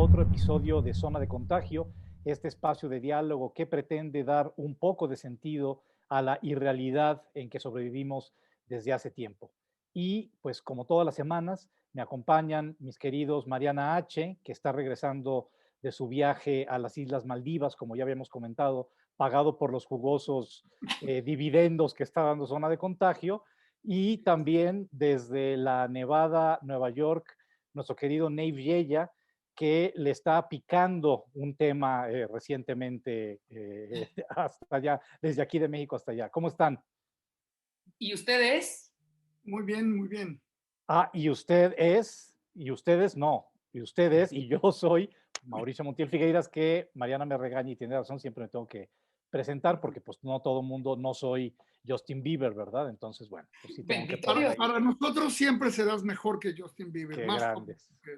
otro episodio de Zona de Contagio, este espacio de diálogo que pretende dar un poco de sentido a la irrealidad en que sobrevivimos desde hace tiempo. Y pues como todas las semanas, me acompañan mis queridos Mariana H., que está regresando de su viaje a las Islas Maldivas, como ya habíamos comentado, pagado por los jugosos dividendos que está dando Zona de Contagio, y también desde la Nevada, Nueva York, nuestro querido Nave Yella, que le está picando un tema recientemente hasta allá, desde aquí de México hasta allá. ¿Cómo están? ¿Y ustedes? Muy bien, muy bien. Ah, y ustedes no, y yo soy Mauricio Montiel Figueiras, que Mariana me regaña y tiene razón, siempre me tengo que presentar porque pues no todo el mundo, no soy Justin Bieber, ¿verdad? Entonces, bueno, pues sí tengo que poner Bendito ahí. Para nosotros siempre serás mejor que Justin Bieber, Qué más joven grandes. que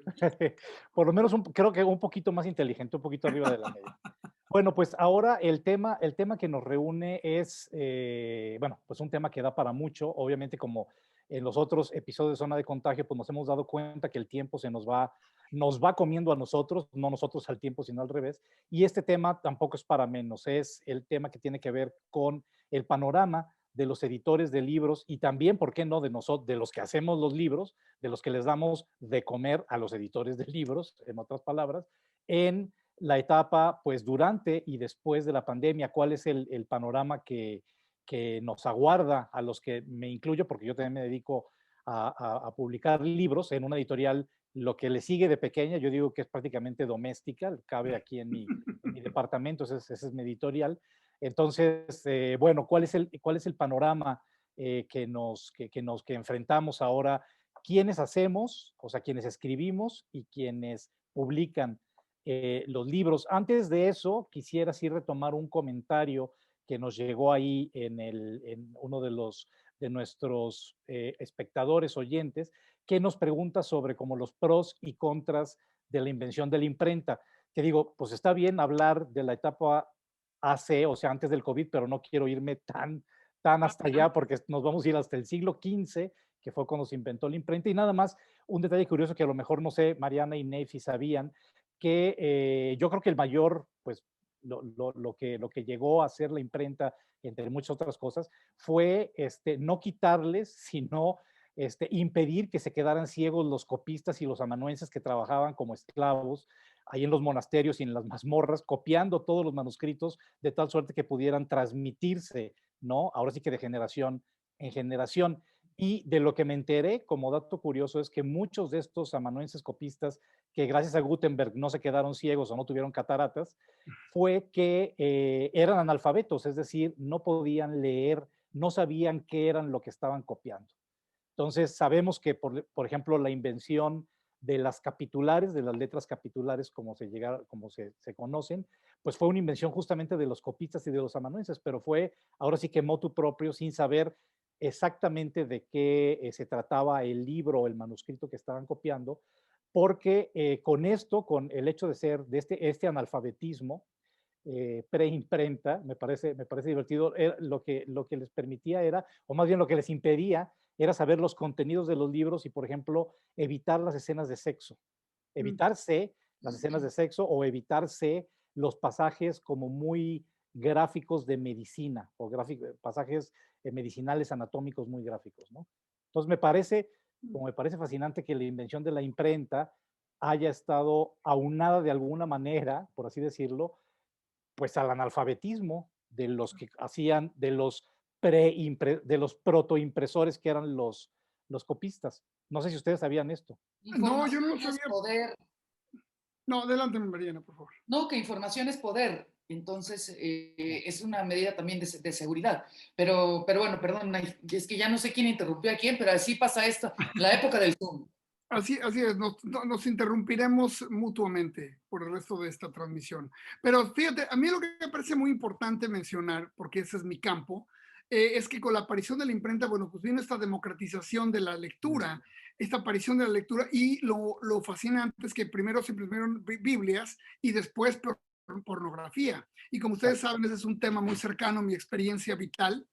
él. Por lo menos creo que un poquito más inteligente, un poquito arriba de la media. Bueno, pues ahora el tema que nos reúne es, bueno, pues un tema que da para mucho. Obviamente, como en los otros episodios de Zona de Contagio, pues nos hemos dado cuenta que el tiempo nos va comiendo a nosotros, no nosotros al tiempo, sino al revés. Y este tema tampoco es para menos, es el tema que tiene que ver con el panorama de los editores de libros y también, ¿por qué no?, de nosotros, de los que hacemos los libros, de los que les damos de comer a los editores de libros, en otras palabras, en la etapa, pues durante y después de la pandemia, cuál es el panorama que nos aguarda a los que me incluyo, porque yo también me dedico a publicar libros en una editorial, lo que le sigue de pequeña, yo digo que es prácticamente doméstica, cabe aquí en mi departamento, ese es mi editorial. Entonces, bueno, cuál es el panorama que enfrentamos ahora? ¿Quiénes hacemos, o sea, quienes escribimos y quienes publican los libros? Antes de eso, quisiera sí retomar un comentario que nos llegó ahí en uno de nuestros espectadores oyentes, que nos pregunta sobre como los pros y contras de la invención de la imprenta. Que digo, pues está bien hablar de la etapa AC, o sea, antes del COVID, pero no quiero irme tan hasta allá porque nos vamos a ir hasta el siglo XV, que fue cuando se inventó la imprenta. Y nada más, un detalle curioso que a lo mejor, no sé, Mariana y Nefi sabían, que yo creo que el mayor, pues, lo que llegó a ser la imprenta, entre muchas otras cosas, fue no quitarles, sino impedir que se quedaran ciegos los copistas y los amanuenses que trabajaban como esclavos ahí en los monasterios y en las mazmorras, copiando todos los manuscritos de tal suerte que pudieran transmitirse, ¿no? Ahora sí que de generación en generación. Y de lo que me enteré, como dato curioso, es que muchos de estos amanuenses copistas, que gracias a Gutenberg no se quedaron ciegos o no tuvieron cataratas, fue que eran analfabetos, es decir, no podían leer, no sabían qué eran lo que estaban copiando. Entonces, sabemos que, por ejemplo, la invención de las capitulares, de las letras capitulares, como se conocen, pues fue una invención justamente de los copistas y de los amanuenses, pero fue ahora sí que motu propio, sin saber exactamente de qué se trataba el libro o el manuscrito que estaban copiando, porque con esto, con el hecho de ser de este analfabetismo, preimprenta, me parece divertido. Lo que les permitía era, o más bien lo que les impedía, era saber los contenidos de los libros y, por ejemplo, evitar las escenas de sexo. Evitarse las escenas de sexo o evitarse los pasajes como muy gráficos de medicina o pasajes medicinales anatómicos muy gráficos, ¿no? Entonces como me parece fascinante que la invención de la imprenta haya estado aunada de alguna manera, por así decirlo, pues al analfabetismo de los que hacían, de los protoimpresores que eran los copistas. No sé si ustedes sabían esto. No, yo Información no lo es sabía. poder. No, adelante, Mariana, por favor. No, que información es poder. Entonces, No. es una medida también de seguridad. Pero bueno, perdón, es que ya no sé quién interrumpió a quién, pero así pasa esto. La época del Zoom. Así es, nos interrumpiremos mutuamente por el resto de esta transmisión. Pero fíjate, a mí lo que me parece muy importante mencionar, porque ese es mi campo, es que con la aparición de la imprenta, bueno, pues vino esta democratización de la lectura, esta aparición de la lectura, y lo fascinante es que primero se imprimieron Biblias y después pornografía. Y como ustedes Exacto. saben, ese es un tema muy cercano a mi experiencia vital.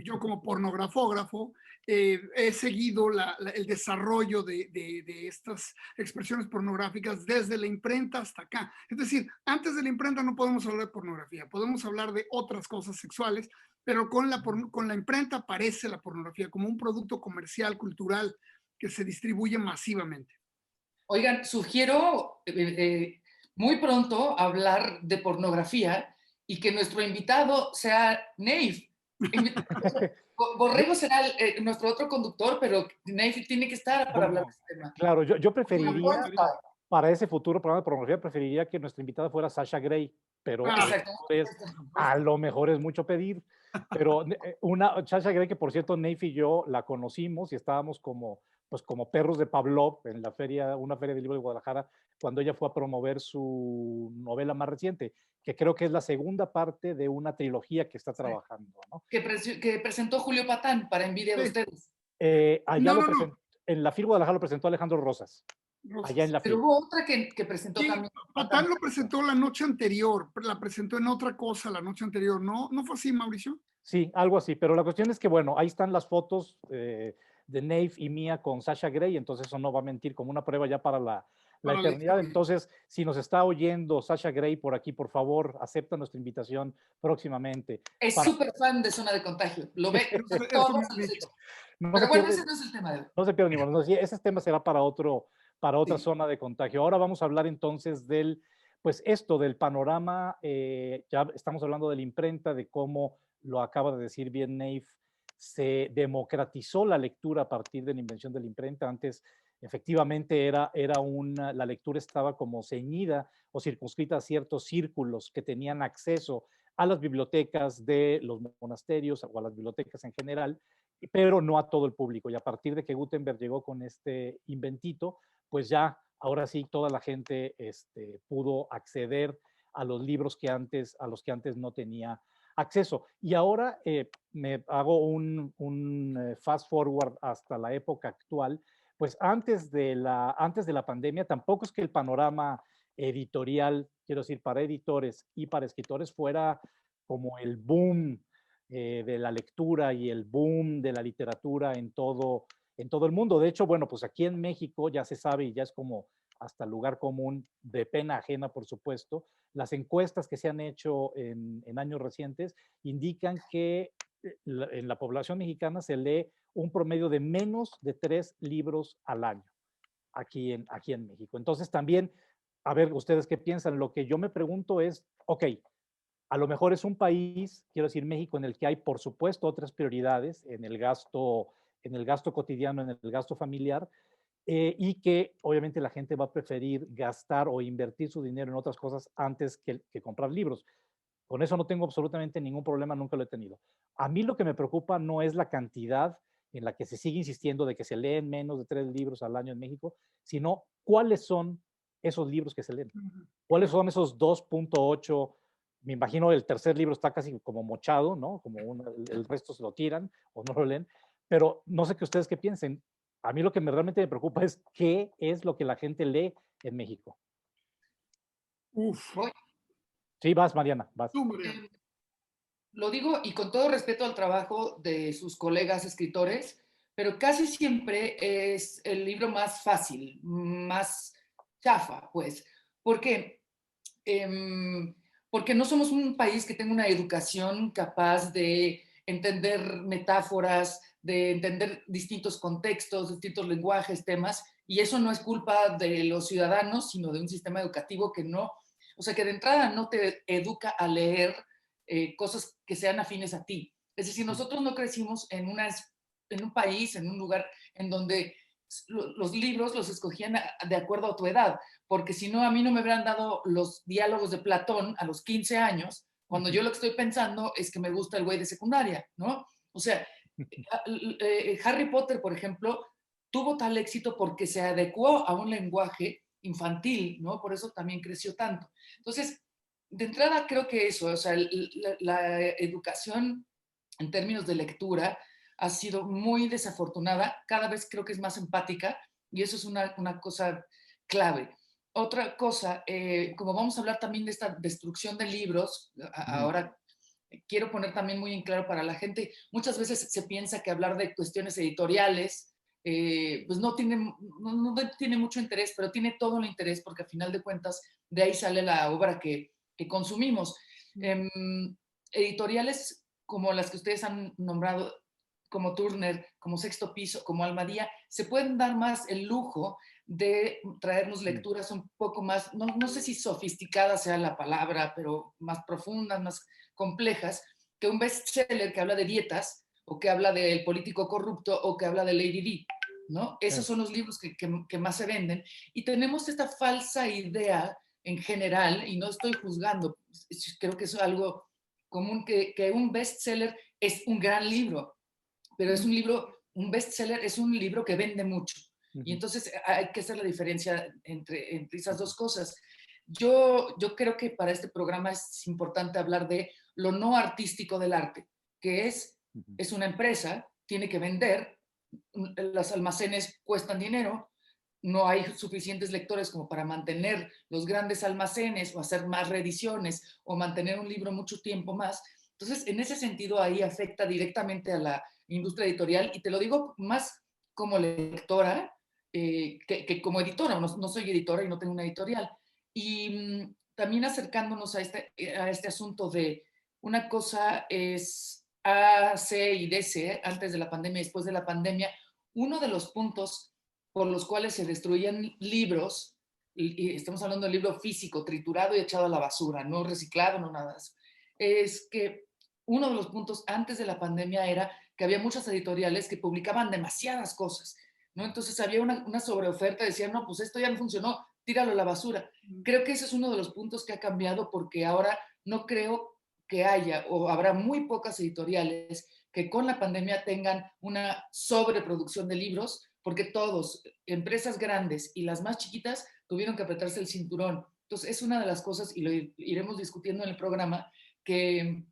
yo como pornografógrafo, he seguido el desarrollo de estas expresiones pornográficas desde la imprenta hasta acá. Es decir, antes de la imprenta no podemos hablar de pornografía, podemos hablar de otras cosas sexuales, pero con la imprenta aparece la pornografía como un producto comercial, cultural, que se distribuye masivamente. Oigan, sugiero muy pronto hablar de pornografía y que nuestro invitado sea Neif. Borrego será nuestro otro conductor, pero Neif tiene que estar para hablar de este tema. Claro, yo preferiría, para ese futuro programa de pornografía, preferiría que nuestra invitada fuera Sasha Grey, pero a lo mejor es mucho pedir. Pero Sasha Grey, que por cierto, Neif y yo la conocimos y estábamos pues como perros de Pavlov en la feria, una feria del libro de Guadalajara, cuando ella fue a promover su novela más reciente, que creo que es la segunda parte de una trilogía que está trabajando, ¿no? Que presentó Julio Patán para envidia de ustedes. Allá en la FIL Guadalajara lo presentó Alejandro Rosas. Allá en la FIL. Pero hubo otra que presentó también. Patán lo presentó la noche anterior, la presentó en otra cosa la noche anterior, ¿no? ¿No fue así, Mauricio? Sí, algo así, pero la cuestión es que, bueno, ahí están las fotos de Neif y mía con Sasha Grey, entonces eso no va a mentir como una prueba ya para la eternidad. Entonces, si nos está oyendo Sasha Grey por aquí, por favor, acepta nuestra invitación próximamente. Es súper fan de Zona de Contagio, lo ve todos los hechos. Pero bueno, ese no es el tema de hoy. No se pierda ni modo, ese tema será para otra zona de contagio. Ahora vamos a hablar entonces del panorama, ya estamos hablando de la imprenta, de cómo lo acaba de decir bien Neif, se democratizó la lectura a partir de la invención de la imprenta. Antes, efectivamente, la lectura estaba como ceñida o circunscrita a ciertos círculos que tenían acceso a las bibliotecas de los monasterios o a las bibliotecas en general, pero no a todo el público. Y a partir de que Gutenberg llegó con este inventito, pues ya, ahora sí, toda la gente pudo acceder a los libros a los que antes no tenía acceso. Y ahora me hago un fast forward hasta la época actual. Pues antes de la pandemia, tampoco es que el panorama editorial, quiero decir, para editores y para escritores fuera como el boom de la lectura y el boom de la literatura en todo el mundo. De hecho, bueno, pues aquí en México ya se sabe y ya es como hasta lugar común, de pena ajena, por supuesto, las encuestas que se han hecho en años recientes indican que en la población mexicana se lee un promedio de menos de 3 libros al año aquí en México. Entonces también, a ver, ustedes qué piensan. Lo que yo me pregunto es, ok, a lo mejor es un país, quiero decir México, en el que hay, por supuesto, otras prioridades en el gasto cotidiano, en el gasto familiar, y que obviamente la gente va a preferir gastar o invertir su dinero en otras cosas antes que comprar libros. Con eso no tengo absolutamente ningún problema, nunca lo he tenido. A mí lo que me preocupa no es la cantidad en la que se sigue insistiendo de que se leen menos de 3 libros al año en México, sino cuáles son esos libros que se leen. ¿Cuáles son esos 2.8? Me imagino el tercer libro está casi como mochado, ¿no? Como el resto se lo tiran o no lo leen, pero no sé qué ustedes qué piensen. A mí lo que realmente me preocupa es qué es lo que la gente lee en México. Uf. Sí, vas, Mariana, vas. Lo digo y con todo respeto al trabajo de sus colegas escritores, pero casi siempre es el libro más fácil, más chafa, pues. ¿Por qué? Porque no somos un país que tenga una educación capaz de entender metáforas, de entender distintos contextos, distintos lenguajes, temas, y eso no es culpa de los ciudadanos, sino de un sistema educativo que no, o sea, que de entrada no te educa a leer cosas que sean afines a ti. Es decir, nosotros no crecimos en un país, en un lugar en donde los libros los escogían de acuerdo a tu edad, porque si no, a mí no me hubieran dado los diálogos de Platón a los 15 años, cuando yo lo que estoy pensando es que me gusta el güey de secundaria, ¿no? O sea, Harry Potter, por ejemplo, tuvo tal éxito porque se adecuó a un lenguaje infantil, ¿no? Por eso también creció tanto. Entonces, de entrada creo que eso, o sea, la educación en términos de lectura ha sido muy desafortunada, cada vez creo que es más empática y eso es una cosa clave. Otra cosa, como vamos a hablar también de esta destrucción de libros, ahora quiero poner también muy en claro para la gente, muchas veces se piensa que hablar de cuestiones editoriales pues no tiene mucho interés, pero tiene todo el interés porque a final de cuentas de ahí sale la obra que consumimos. Editoriales como las que ustedes han nombrado, como Turner, como Sexto Piso, como Almadía, se pueden dar más el lujo de traernos lecturas un poco más, no sé si sofisticada sea la palabra, pero más profundas, más complejas, que un bestseller que habla de dietas, o que habla del político corrupto, o que habla de Lady Di, ¿no? Esos son los libros que más se venden. Y tenemos esta falsa idea en general, y no estoy juzgando, creo que es algo común, que un bestseller es un gran libro, pero es un libro, un bestseller es un libro que vende mucho. Y entonces hay que hacer la diferencia entre esas dos cosas. Yo creo que para este programa es importante hablar de lo no artístico del arte, que es una empresa, tiene que vender, los almacenes cuestan dinero, no hay suficientes lectores como para mantener los grandes almacenes o hacer más reediciones o mantener un libro mucho tiempo más. Entonces, en ese sentido, ahí afecta directamente a la industria editorial, y te lo digo más como lectora que como editora. No soy editora y no tengo una editorial. Y también acercándonos a este asunto de una cosa es A, C y DC, antes de la pandemia y después de la pandemia, uno de los puntos por los cuales se destruían libros, y estamos hablando de libro físico, triturado y echado a la basura, no reciclado, no nada, es que uno de los puntos antes de la pandemia era que había muchas editoriales que publicaban demasiadas cosas, ¿no? Entonces había una sobreoferta, decían, no, pues esto ya no funcionó, tíralo a la basura. Creo que ese es uno de los puntos que ha cambiado, porque ahora no creo que haya, o habrá muy pocas editoriales que con la pandemia tengan una sobreproducción de libros, porque todos, empresas grandes y las más chiquitas, tuvieron que apretarse el cinturón. Entonces es una de las cosas, y lo iremos discutiendo en el programa, que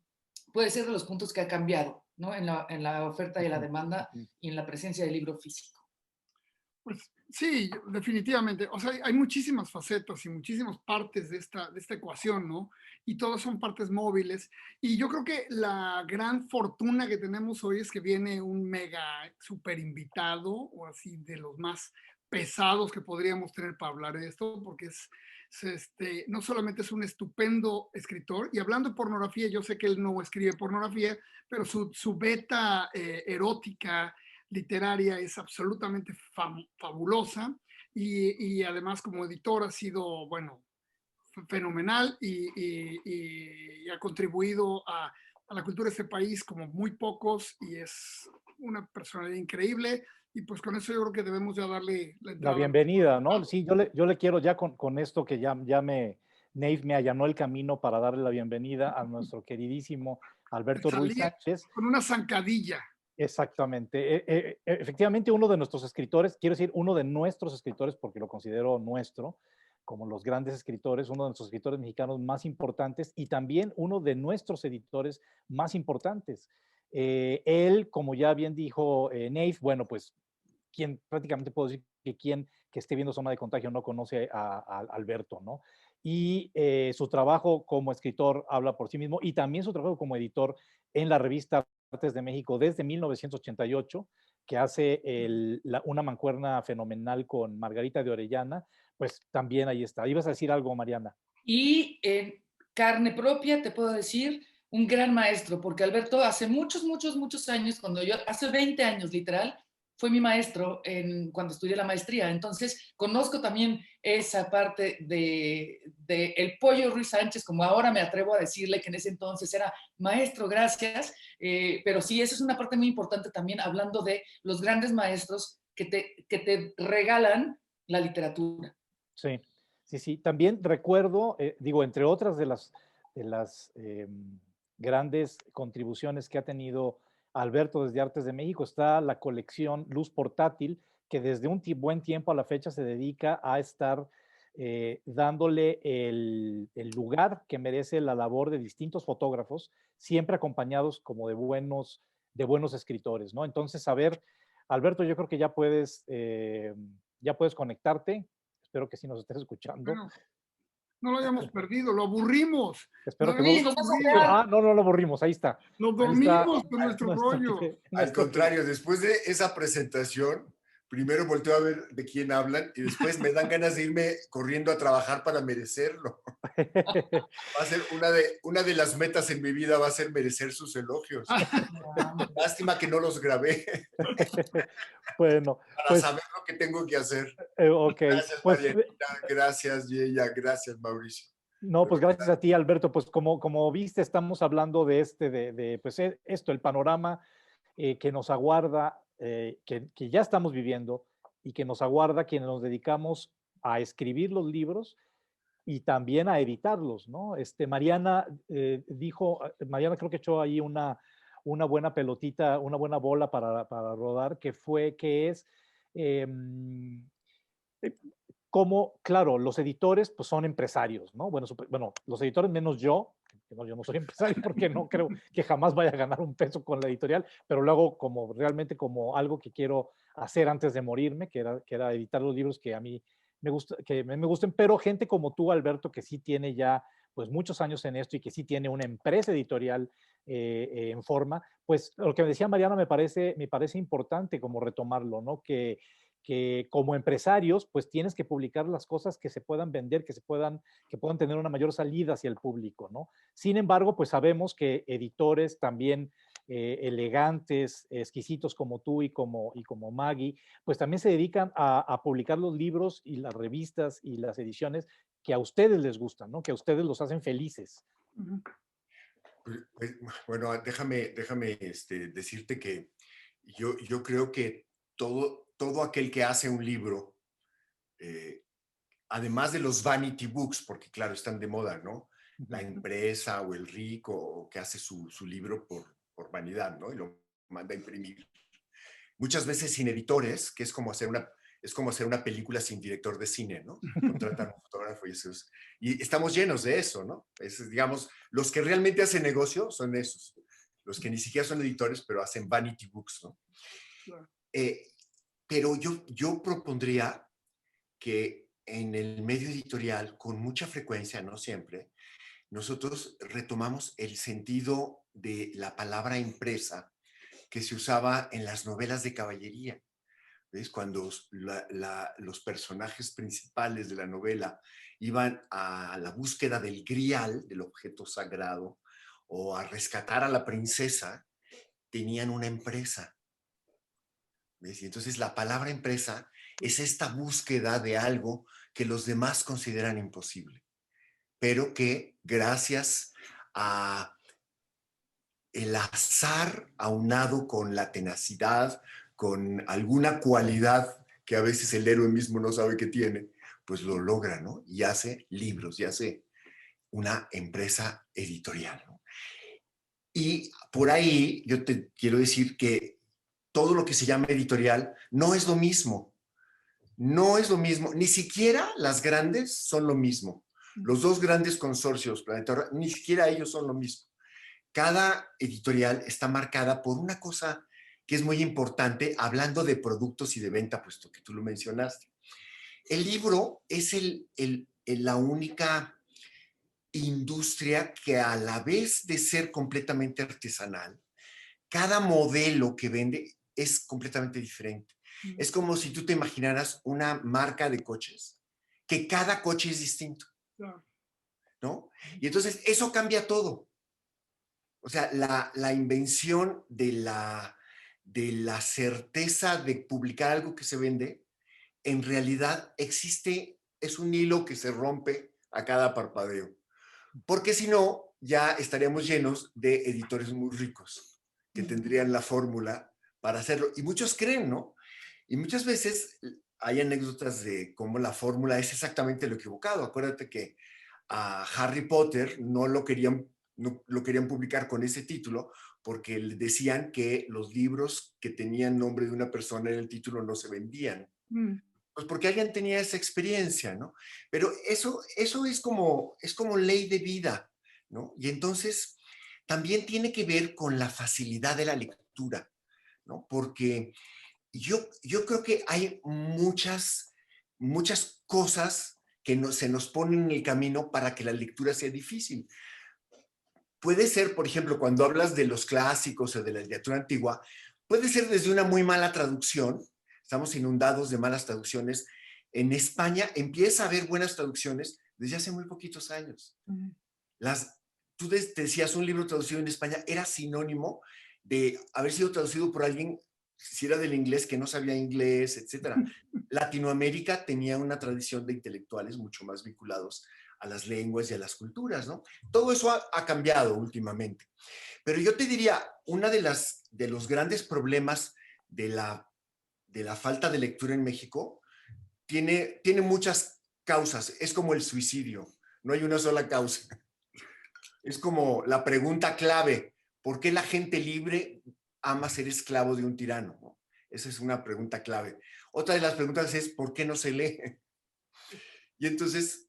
puede ser de los puntos que ha cambiado, ¿no? En la oferta y la demanda y en la presencia del libro físico. Pues sí, definitivamente. O sea, hay muchísimas facetas y muchísimas partes de esta ecuación, ¿no? Y todas son partes móviles. Y yo creo que la gran fortuna que tenemos hoy es que viene un mega super invitado, o así de los más pesados que podríamos tener para hablar de esto, porque no solamente es un estupendo escritor, y hablando de pornografía, yo sé que él no escribe pornografía, pero su beta erótica, literaria, es absolutamente fabulosa, y además como editor ha sido, bueno, fenomenal, y ha contribuido a la cultura de este país como muy pocos, y es una personalidad increíble, y pues con eso yo creo que debemos ya darle la La entrada. bienvenida, ¿no? Sí, yo le quiero ya con esto que Nave me allanó el camino para darle la bienvenida a nuestro queridísimo Alberto Ruiz Sánchez. Con una zancadilla. Exactamente. Efectivamente, uno de nuestros escritores, quiero decir uno de nuestros escritores porque lo considero nuestro, como los grandes escritores, uno de nuestros escritores mexicanos más importantes, y también uno de nuestros editores más importantes. Él, como ya bien dijo Nave, bueno, pues prácticamente puedo decir que quien que esté viendo Zona de Contagio no conoce a Alberto, ¿no? Y su trabajo como escritor habla por sí mismo, y también su trabajo como editor en la revista Artes de México desde 1988, que hace una mancuerna fenomenal con Margarita de Orellana, pues también ahí está. ¿Ibas a decir algo, Mariana? Y en carne propia te puedo decir, un gran maestro, porque Alberto hace muchos años, hace 20 años literal, fue mi maestro cuando estudié la maestría. Entonces, conozco también esa parte de el Pollo Ruiz Sánchez, como ahora me atrevo a decirle, que en ese entonces era maestro, gracias. Pero sí, esa es una parte muy importante también, hablando de los grandes maestros que te regalan la literatura. Sí, sí, sí. También recuerdo, digo, entre otras de las grandes contribuciones que ha tenido Alberto desde Artes de México, está la colección Luz Portátil, que desde un buen tiempo a la fecha se dedica a estar dándole el lugar que merece la labor de distintos fotógrafos, siempre acompañados como de buenos escritores, ¿no? Entonces, a ver, Alberto, yo creo que ya puedes conectarte. Espero que sí nos estés escuchando. Bueno, No lo hayamos perdido, lo aburrimos. Espero que no. Sí, nos vas a odiar. Ah, no, no lo aburrimos, ahí está. Nos Ahí está dormimos con nuestro rollo. Al nuestro contrario, después de esa presentación, primero volteo a ver de quién hablan y después me dan ganas de irme corriendo a trabajar para merecerlo. Va a ser una de las metas en mi vida, va a ser merecer sus elogios. Lástima que no los grabé Bueno, para pues, saber lo que tengo que hacer. ok. Gracias, Pues, Marianita. Gracias, Yeya. Gracias, Mauricio. no, pues gracias a ti, Alberto. Pues como viste, estamos hablando de pues esto, el panorama que nos aguarda, que ya estamos viviendo y que nos aguarda quienes nos dedicamos a escribir los libros y también a editarlos, ¿no? Mariana Mariana creo que echó ahí una buena pelotita, una buena bola para rodar, que es eh, como, claro, los editores pues son empresarios, ¿no? Bueno, los editores menos yo, que no, yo no soy empresario porque no creo que jamás vaya a ganar un peso con la editorial, pero lo hago como realmente como algo que quiero hacer antes de morirme, que era editar los libros que a mí me gusten, pero gente como tú, Alberto, que sí tiene ya pues muchos años en esto y que sí tiene una empresa editorial en forma, pues lo que me decía Mariana me parece importante como retomarlo, ¿no? Que como empresarios, pues tienes que publicar las cosas que se puedan vender, que puedan tener una mayor salida hacia el público, ¿no? Sin embargo, pues sabemos que editores también elegantes, exquisitos como tú y como Maggie, pues también se dedican a publicar los libros y las revistas y las ediciones que a ustedes les gustan, ¿no? Que a ustedes los hacen felices. Pues, bueno, déjame decirte que yo creo que todo aquel que hace un libro, además de los vanity books, porque claro, están de moda, ¿no? La empresa o el rico o que hace su libro por vanidad, ¿no? Y lo manda a imprimir. Muchas veces sin editores, que es como hacer una película sin director de cine, ¿no? Contratan a un fotógrafo y estamos llenos de eso, ¿no? Digamos, los que realmente hacen negocio son esos, los que ni siquiera son editores, pero hacen vanity books, ¿no? Claro. Pero yo propondría que en el medio editorial, con mucha frecuencia, no siempre, nosotros retomamos el sentido de la palabra empresa que se usaba en las novelas de caballería. ¿Ves? Cuando los personajes principales de la novela iban a la búsqueda del grial, del objeto sagrado, o a rescatar a la princesa, tenían una empresa. ¿Ves? Y entonces la palabra empresa es esta búsqueda de algo que los demás consideran imposible, pero que gracias a el azar aunado con la tenacidad, con alguna cualidad que a veces el héroe mismo no sabe que tiene, pues lo logra, ¿no? Y hace libros, y hace una empresa editorial, ¿no? Y por ahí yo te quiero decir que todo lo que se llama editorial no es lo mismo. No es lo mismo. Ni siquiera las grandes son lo mismo. Los dos grandes consorcios, Planeta, ni siquiera ellos son lo mismo. Cada editorial está marcada por una cosa que es muy importante, hablando de productos y de venta, puesto que tú lo mencionaste. El libro es la única industria que, a la vez de ser completamente artesanal, cada modelo que vende es completamente diferente. Es como si tú te imaginaras una marca de coches, que cada coche es distinto, ¿no? Y entonces eso cambia todo. O sea, la invención de la certeza de publicar algo que se vende, en realidad existe, es un hilo que se rompe a cada parpadeo. Porque si no, ya estaríamos llenos de editores muy ricos que tendrían la fórmula para hacerlo. Y muchos creen, ¿no? Y muchas veces hay anécdotas de cómo la fórmula es exactamente lo equivocado. Acuérdate que a Harry Potter no lo querían publicar con ese título porque le decían que los libros que tenían nombre de una persona en el título no se vendían. Pues porque alguien tenía esa experiencia, ¿no? Pero eso es como ley de vida, ¿no? Y entonces también tiene que ver con la facilidad de la lectura, ¿no? Porque yo creo que hay muchas cosas que se nos ponen en el camino para que la lectura sea difícil. Puede ser, por ejemplo, cuando hablas de los clásicos o de la literatura antigua, puede ser desde una muy mala traducción. Estamos inundados de malas traducciones. En España empieza a haber buenas traducciones desde hace muy poquitos años. Tú decías, un libro traducido en España era sinónimo de haber sido traducido por alguien, si era del inglés, que no sabía inglés, etc. Latinoamérica tenía una tradición de intelectuales mucho más vinculados a las lenguas y a las culturas, ¿no? Todo eso ha cambiado últimamente. Pero yo te diría, uno de los grandes problemas de la falta de lectura en México tiene muchas causas. Es como el suicidio, no hay una sola causa. Es como la pregunta clave: ¿por qué la gente libre ama ser esclavo de un tirano? ¿No? Esa es una pregunta clave. Otra de las preguntas es: ¿por qué no se lee? Y entonces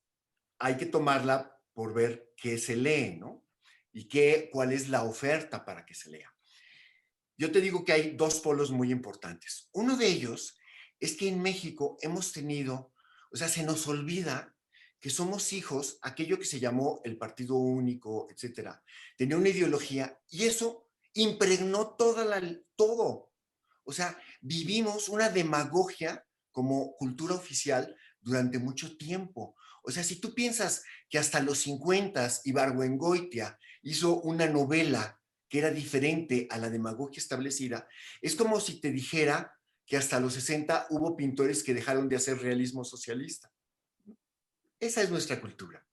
hay que tomarla por ver qué se lee, ¿no? Y cuál es la oferta para que se lea. Yo te digo que hay dos polos muy importantes. Uno de ellos es que en México hemos tenido, o sea, se nos olvida que somos hijos, aquello que se llamó el partido único, etcétera. Tenía una ideología y eso impregnó todo. O sea, vivimos una demagogia como cultura oficial durante mucho tiempo. O sea, si tú piensas que hasta los 50 Ibargüengoitia hizo una novela que era diferente a la demagogia establecida, es como si te dijera que hasta los 60 hubo pintores que dejaron de hacer realismo socialista. Esa es nuestra cultura.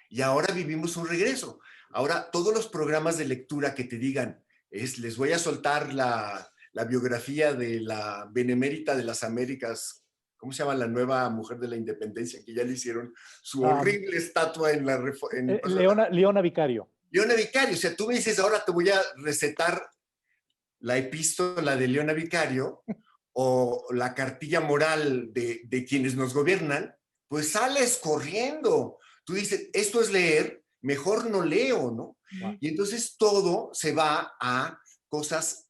Y ahora vivimos un regreso. Ahora todos los programas de lectura que te digan, les voy a soltar la biografía de la Benemérita de las Américas, ¿cómo se llama? La nueva mujer de la independencia, que ya le hicieron su horrible estatua en la Leona Vicario. Leona Vicario. O sea, tú me dices, ahora te voy a recetar la epístola de Leona Vicario o la cartilla moral de quienes nos gobiernan, pues sales corriendo. Tú dices, esto es leer, mejor no leo, ¿no? Wow. Y entonces todo se va a cosas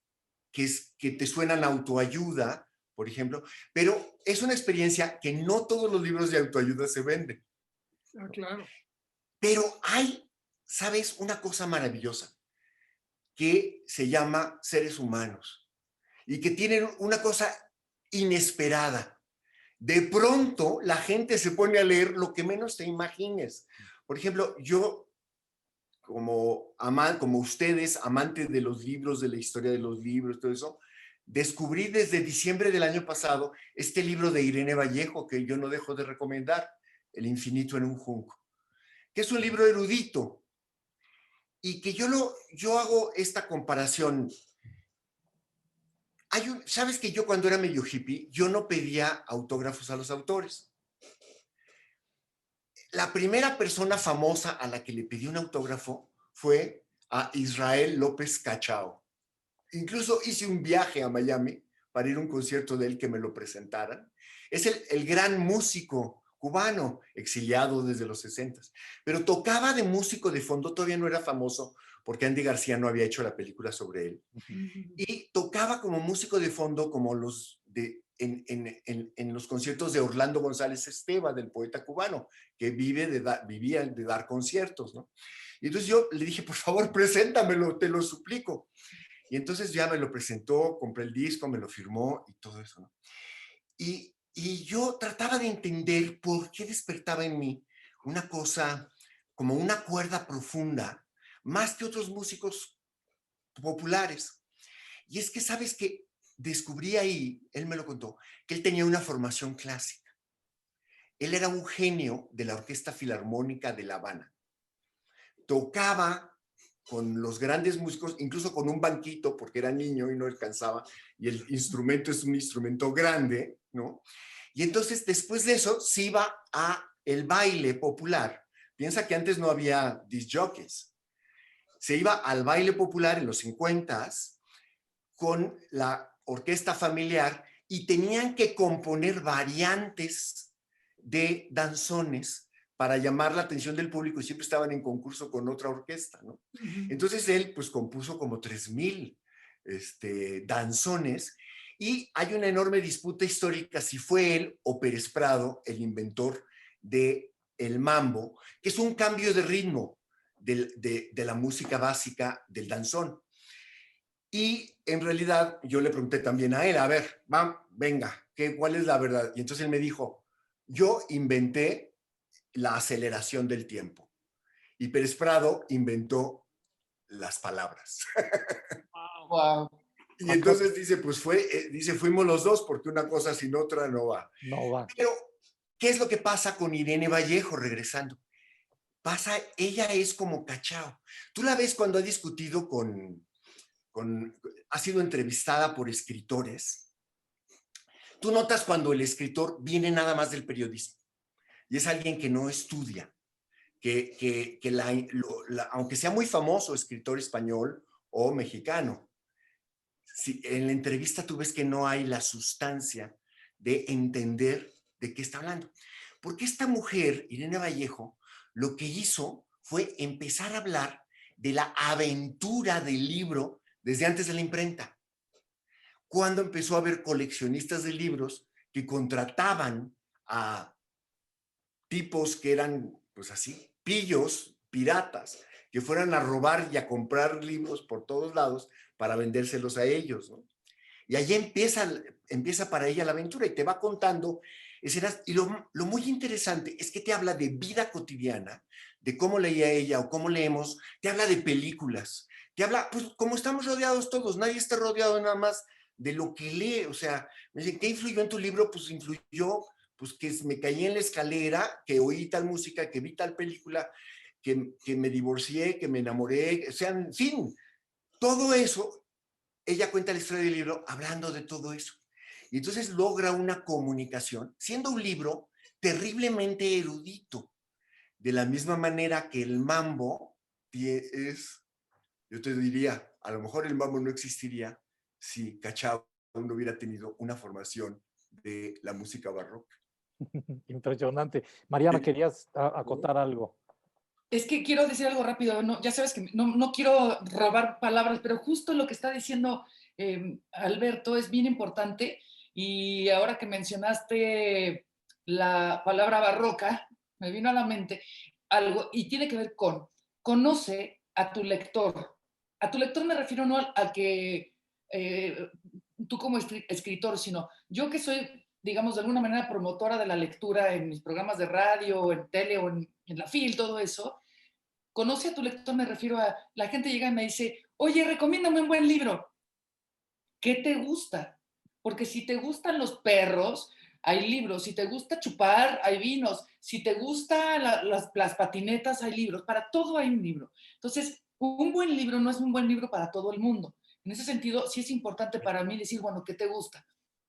que te suenan autoayuda, por ejemplo, pero es una experiencia que no todos los libros de autoayuda se venden. Ah, claro. Pero hay, ¿sabes? Una cosa maravillosa que se llama seres humanos y que tienen una cosa inesperada. De pronto la gente se pone a leer lo que menos te imagines. Por ejemplo, yo como ustedes, amantes de los libros, de la historia de los libros, todo eso, descubrí desde diciembre del año pasado este libro de Irene Vallejo que yo no dejo de recomendar, El infinito en un junco, que es un libro erudito y que yo hago esta comparación. ¿Sabes que yo cuando era medio hippie, yo no pedía autógrafos a los autores? La primera persona famosa a la que le pedí un autógrafo fue a Israel López Cachao. Incluso hice un viaje a Miami para ir a un concierto de él que me lo presentaran. Es el gran músico cubano, exiliado desde los 60, pero tocaba de músico de fondo, todavía no era famoso porque Andy García no había hecho la película sobre él. Y tocaba como músico de fondo como en los conciertos de Orlando González Esteva, del poeta cubano, que vivía de dar conciertos, ¿no? Y entonces yo le dije, por favor, preséntamelo, te lo suplico. Y entonces ya me lo presentó, compré el disco, me lo firmó y todo eso, ¿no? Y yo trataba de entender por qué despertaba en mí una cosa, como una cuerda profunda, más que otros músicos populares. Y es que, ¿sabes qué? Descubrí ahí, él me lo contó, que él tenía una formación clásica. Él era un genio de la Orquesta Filarmónica de La Habana. Tocaba con los grandes músicos, incluso con un banquito, porque era niño y no alcanzaba, y el instrumento es un instrumento grande, ¿no? Y entonces, después de eso, se iba a el baile popular. Piensa que antes no había disc jockeys. Se iba al baile popular en los 50s con la orquesta familiar y tenían que componer variantes de danzones para llamar la atención del público y siempre estaban en concurso con otra orquesta, ¿no? Entonces él pues compuso como 3000 danzones y hay una enorme disputa histórica si fue él o Pérez Prado el inventor de el mambo, que es un cambio de ritmo de la música básica del danzón. Y en realidad yo le pregunté también a él, a ver, venga, ¿cuál es la verdad? Y entonces él me dijo, yo inventé la aceleración del tiempo y Pérez Prado inventó las palabras. Wow. Y entonces dice, pues fuimos los dos porque una cosa sin otra no va. No va. Pero, ¿qué es lo que pasa con Irene Vallejo regresando? Ella es como Cachao. Tú la ves cuando ha discutido ha sido entrevistada por escritores. Tú notas cuando el escritor viene nada más del periodismo y es alguien que no estudia, aunque sea muy famoso escritor español o mexicano, si en la entrevista tú ves que no hay la sustancia de entender de qué está hablando. Porque esta mujer, Irene Vallejo, lo que hizo fue empezar a hablar de la aventura del libro desde antes de la imprenta. Cuando empezó a haber coleccionistas de libros que contrataban a tipos que eran, pues así, pillos, piratas, que fueran a robar y a comprar libros por todos lados para vendérselos a ellos, ¿no? Y allí empieza para ella la aventura y te va contando escenas. Y lo muy interesante es que te habla de vida cotidiana, de cómo leía ella o cómo leemos, te habla de películas, te habla, pues como estamos rodeados todos, nadie está rodeado nada más de lo que lee. O sea, me dicen, ¿qué influyó en tu libro? Pues influyó, pues que me caí en la escalera, que oí tal música, que vi tal película, que me divorcié, que me enamoré, o sea, en fin, todo eso. Ella cuenta la historia del libro hablando de todo eso. Y entonces logra una comunicación, siendo un libro terriblemente erudito, de la misma manera que el mambo yo te diría, a lo mejor el mambo no existiría si Cachao no hubiera tenido una formación de la música barroca. Impresionante. Mariana, querías acotar algo. Es que quiero decir algo rápido, no, ya sabes que no quiero robar palabras, pero justo lo que está diciendo Alberto es bien importante. Y ahora que mencionaste la palabra barroca, me vino a la mente algo y tiene que ver con conoce a tu lector. A tu lector me refiero no al que tú como escritor, sino yo que soy, digamos, de alguna manera promotora de la lectura en mis programas de radio, en tele o en la FIL, todo eso. Conoce a tu lector, me refiero a la gente llega y me dice, oye, recomiéndame un buen libro. ¿Qué te gusta? Porque si te gustan los perros, hay libros. Si te gusta chupar, hay vinos. Si te gustan las patinetas, hay libros. Para todo hay un libro. Entonces, un buen libro no es un buen libro para todo el mundo. En ese sentido, sí es importante para mí decir, bueno, ¿qué te gusta?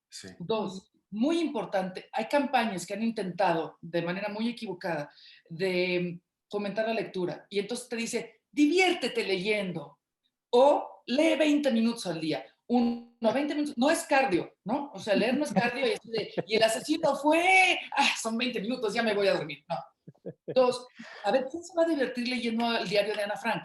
Sí. Dos, muy importante, hay campañas que han intentado de manera muy equivocada de fomentar la lectura y entonces te dice, diviértete leyendo o lee 20 minutos al día. 20 minutos, no es cardio, ¿no? O sea, leer no es cardio y el asesino fue, son 20 minutos, ya me voy a dormir. No. Dos, a ver, ¿quién se va a divertir leyendo el diario de Ana Frank?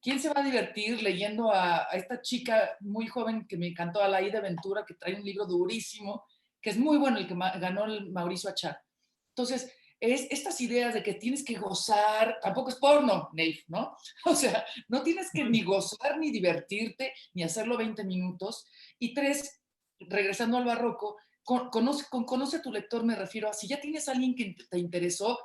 ¿Quién se va a divertir leyendo a esta chica muy joven que me encantó, a Laída Ventura, que trae un libro durísimo, que es muy bueno, el que ganó el Mauricio Achar? Entonces, es estas ideas de que tienes que gozar, tampoco es porno, Neif, ¿no? O sea, no tienes que ni gozar, ni divertirte, ni hacerlo 20 minutos. Y tres, regresando al barroco, conoce a tu lector, me refiero a si ya tienes a alguien que te interesó,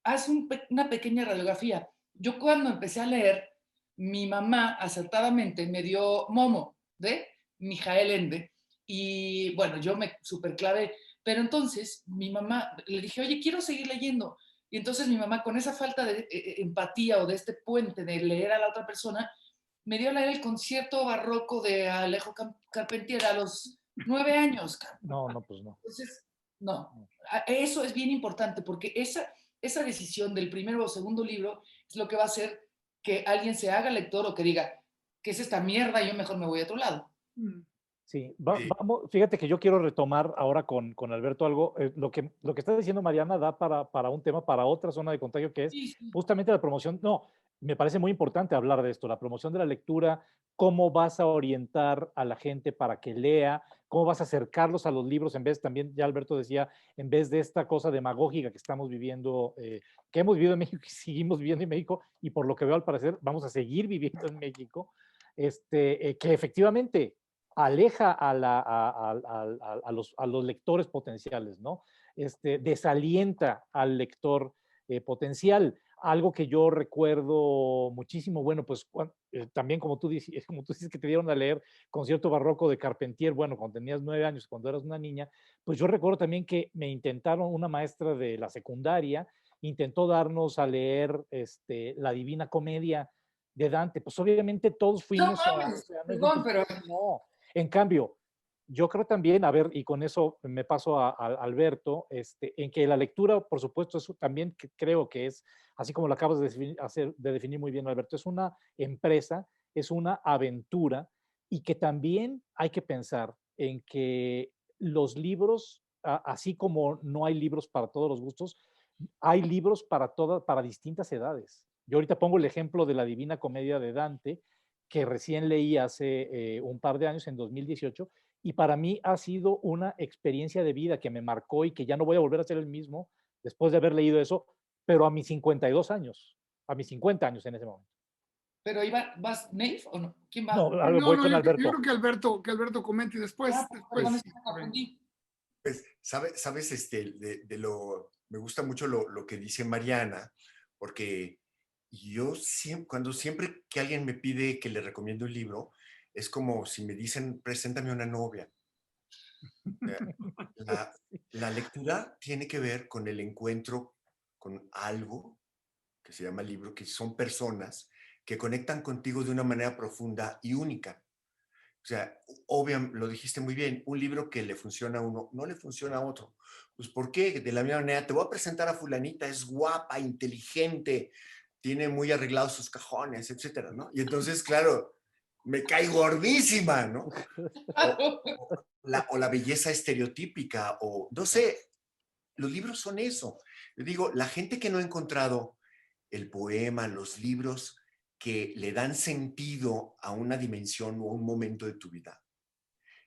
haz una pequeña radiografía. Yo cuando empecé a leer, mi mamá acertadamente me dio Momo de Mijael Ende y bueno, yo me superclavé, pero entonces mi mamá le dije, oye, quiero seguir leyendo. Y entonces mi mamá, con esa falta de empatía o de este puente de leer a la otra persona, me dio a leer el concierto barroco de Alejo Carpentier a los 9 años. No, pues no. Entonces, no, eso es bien importante porque esa decisión del primero o segundo libro es lo que va a hacer que alguien se haga lector o que diga, ¿qué es esta mierda? Yo mejor me voy a otro lado. Sí, vamos, fíjate que yo quiero retomar ahora con Alberto algo, lo que está diciendo Mariana da para un tema, para otra zona de contagio que es Sí, sí. justamente la promoción. No, me parece muy importante hablar de esto, la promoción de la lectura, cómo vas a orientar a la gente para que lea, cómo vas a acercarlos a los libros en vez, también ya Alberto decía, en vez de esta cosa demagógica que estamos viviendo, que hemos vivido en México y seguimos viviendo en México, y por lo que veo al parecer vamos a seguir viviendo en México, que efectivamente aleja a los lectores potenciales, ¿no? Desalienta al lector potencial. Algo que yo recuerdo muchísimo, bueno, pues también como tú dices que te dieron a leer Concierto Barroco de Carpentier, bueno, cuando tenías 9 años, cuando eras una niña, pues yo recuerdo también que me intentaron, una maestra de la secundaria, intentó darnos a leer La Divina Comedia de Dante, pues obviamente todos No fuimos mames, perdón, pero... no. En cambio, yo creo también, a ver, y con eso me paso a Alberto, en que la lectura, por supuesto, eso también creo que es, así como lo acabas de definir muy bien, Alberto, es una empresa, es una aventura, y que también hay que pensar en que los libros, así como no hay libros para todos los gustos, hay libros para distintas edades. Yo ahorita pongo el ejemplo de la Divina Comedia de Dante, que recién leí hace un par de años, en 2018, y para mí ha sido una experiencia de vida que me marcó y que ya no voy a volver a ser el mismo después de haber leído eso, pero a mis 52 años, a mis 50 años en ese momento. Pero ¿vas Nave o no? ¿Quién va? No, No, voy no, con yo Alberto. creo que Alberto comente y después. Perdón, es que me confundí. Pues, sabes, me gusta mucho lo que dice Mariana, porque yo siempre que alguien me pide que le recomiende un libro, es como si me dicen, preséntame una novia. La, la lectura tiene que ver con el encuentro con algo que se llama libro, que son personas que conectan contigo de una manera profunda y única. O sea, obviamente, lo dijiste muy bien, un libro que le funciona a uno, no le funciona a otro. Pues, ¿por qué? De la misma manera, te voy a presentar a fulanita, es guapa, inteligente, tiene muy arreglados sus cajones, etcétera, ¿no? Y entonces, claro, me cae gordísima, ¿no? O la belleza estereotípica, o no sé, los libros son eso. Yo digo, la gente que no ha encontrado el poema, los libros que le dan sentido a una dimensión o a un momento de tu vida,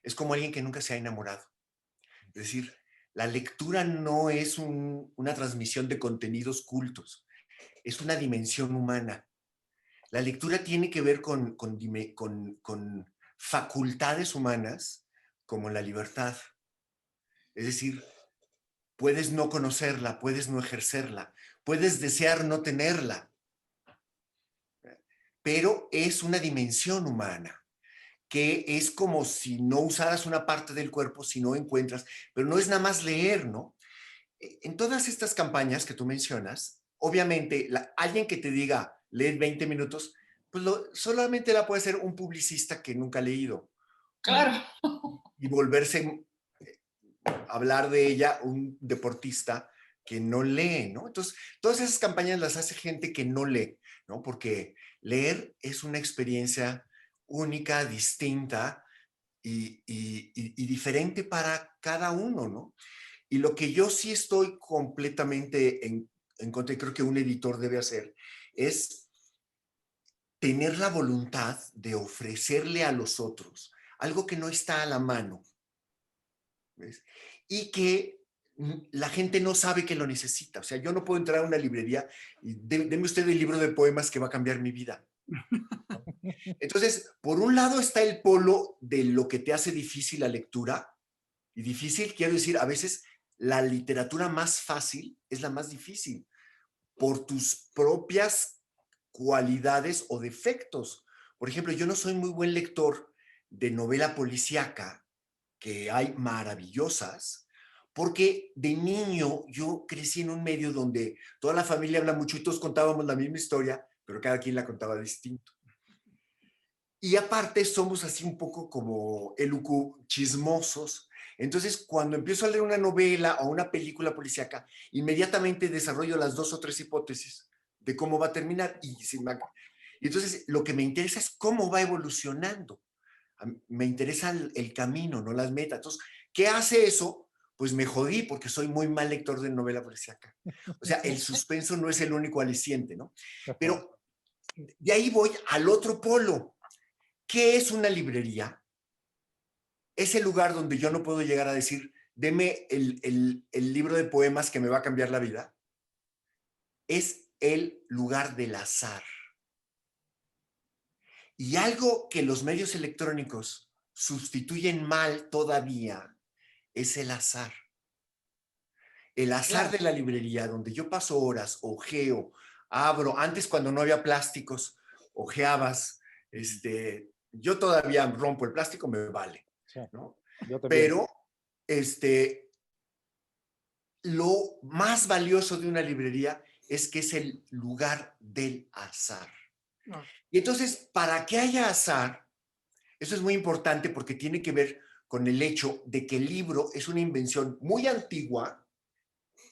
es como alguien que nunca se ha enamorado. Es decir, la lectura no es una transmisión de contenidos cultos, es una dimensión humana. La lectura tiene que ver con facultades humanas como la libertad. Es decir, puedes no conocerla, puedes no ejercerla, puedes desear no tenerla, pero es una dimensión humana, que es como si no usaras una parte del cuerpo si no encuentras, pero no es nada más leer, ¿no? En todas estas campañas que tú mencionas, obviamente, alguien que te diga, lee 20 minutos, pues solamente la puede hacer un publicista que nunca ha leído. Claro. Y volverse hablar de ella un deportista que no lee, ¿no? Entonces, todas esas campañas las hace gente que no lee, ¿no? Porque leer es una experiencia única, distinta y diferente para cada uno, ¿no? Y lo que yo sí estoy completamente en contra, y creo que un editor debe hacer, es tener la voluntad de ofrecerle a los otros algo que no está a la mano, ¿ves? Y que la gente no sabe que lo necesita. O sea, yo no puedo entrar a una librería y deme usted el libro de poemas que va a cambiar mi vida. Entonces, por un lado está el polo de lo que te hace difícil la lectura, y difícil, quiero decir, a veces la literatura más fácil es la más difícil, por tus propias cualidades o defectos. Por ejemplo, yo no soy muy buen lector de novela policíaca, que hay maravillosas, porque de niño yo crecí en un medio donde toda la familia habla mucho y todos contábamos la misma historia, pero cada quien la contaba distinto. Y aparte somos así un poco como chismosos. Entonces, cuando empiezo a leer una novela o una película policíaca, inmediatamente desarrollo las 2 o 3 hipótesis de cómo va a terminar. Y entonces, lo que me interesa es cómo va evolucionando. Me interesa el camino, no las metas. Entonces, ¿qué hace eso? Pues me jodí porque soy muy mal lector de novela policíaca. O sea, el suspenso no es el único aliciente, ¿no? Pero de ahí voy al otro polo. ¿Qué es una librería? es el lugar donde yo no puedo llegar a decir, deme el libro de poemas que me va a cambiar la vida. Es el lugar del azar. Y algo que los medios electrónicos sustituyen mal todavía es el azar. El azar de la librería, donde yo paso horas, ojeo, abro. Antes, cuando no había plásticos, ojeabas. Yo todavía rompo el plástico, me vale. Sí, ¿no? yo también. Pero lo más valioso de una librería es que es el lugar del azar. No. Y entonces, para que haya azar, eso es muy importante porque tiene que ver con el hecho de que el libro es una invención muy antigua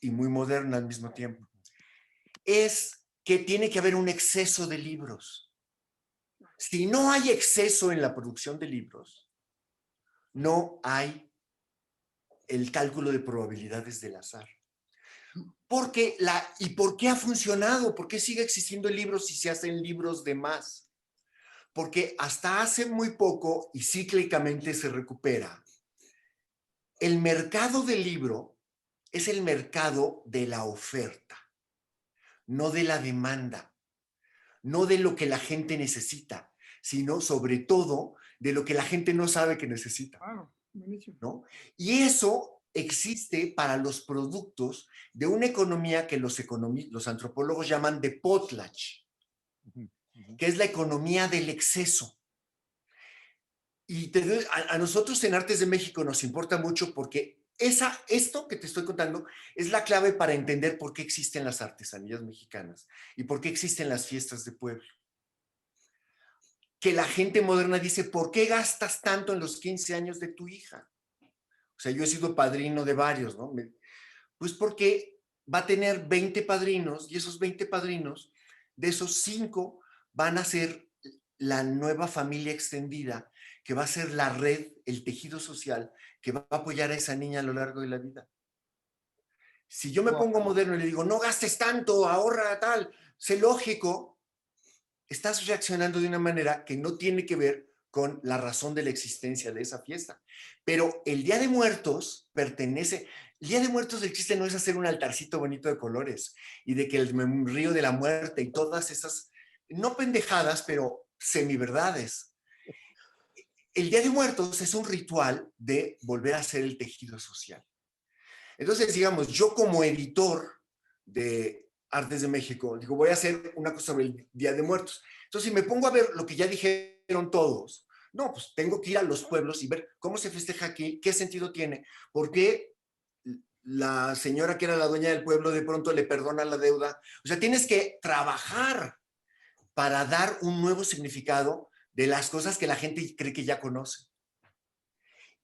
y muy moderna al mismo tiempo. Es que tiene que haber un exceso de libros. Si no hay exceso en la producción de libros, no hay el cálculo de probabilidades del azar. ¿Por qué ha funcionado? ¿Por qué sigue existiendo el libro si se hacen libros de más? Porque hasta hace muy poco, y cíclicamente se recupera, el mercado del libro es el mercado de la oferta, no de la demanda, no de lo que la gente necesita, sino sobre todo de lo que la gente no sabe que necesita. Claro, buenísimo. ¿No? Y eso existe para los productos de una economía que los antropólogos llaman de potlatch, que es la economía del exceso. Y a nosotros en Artes de México nos importa mucho porque esto que te estoy contando es la clave para entender por qué existen las artesanías mexicanas y por qué existen las fiestas de pueblo. Que la gente moderna dice, ¿por qué gastas tanto en los 15 años de tu hija? O sea, yo he sido padrino de varios, ¿no? Pues porque va a tener 20 padrinos y esos 20 padrinos, de esos 5 van a ser la nueva familia extendida, que va a ser la red, el tejido social, que va a apoyar a esa niña a lo largo de la vida. Si yo me pongo moderno y le digo, no gastes tanto, ahorra tal, sé lógico, estás reaccionando de una manera que no tiene que ver con la razón de la existencia de esa fiesta. Pero el Día de Muertos pertenece... El Día de Muertos el chiste no es hacer un altarcito bonito de colores y de que el río de la muerte y todas esas, no pendejadas, pero semiverdades. El Día de Muertos es un ritual de volver a hacer el tejido social. Entonces, digamos, yo como editor de Artes de México, digo, voy a hacer una cosa sobre el Día de Muertos. Entonces, si me pongo a ver lo que ya dijeron todos, no, pues tengo que ir a los pueblos y ver cómo se festeja aquí, qué sentido tiene, por qué la señora que era la dueña del pueblo de pronto le perdona la deuda. O sea, tienes que trabajar para dar un nuevo significado de las cosas que la gente cree que ya conoce.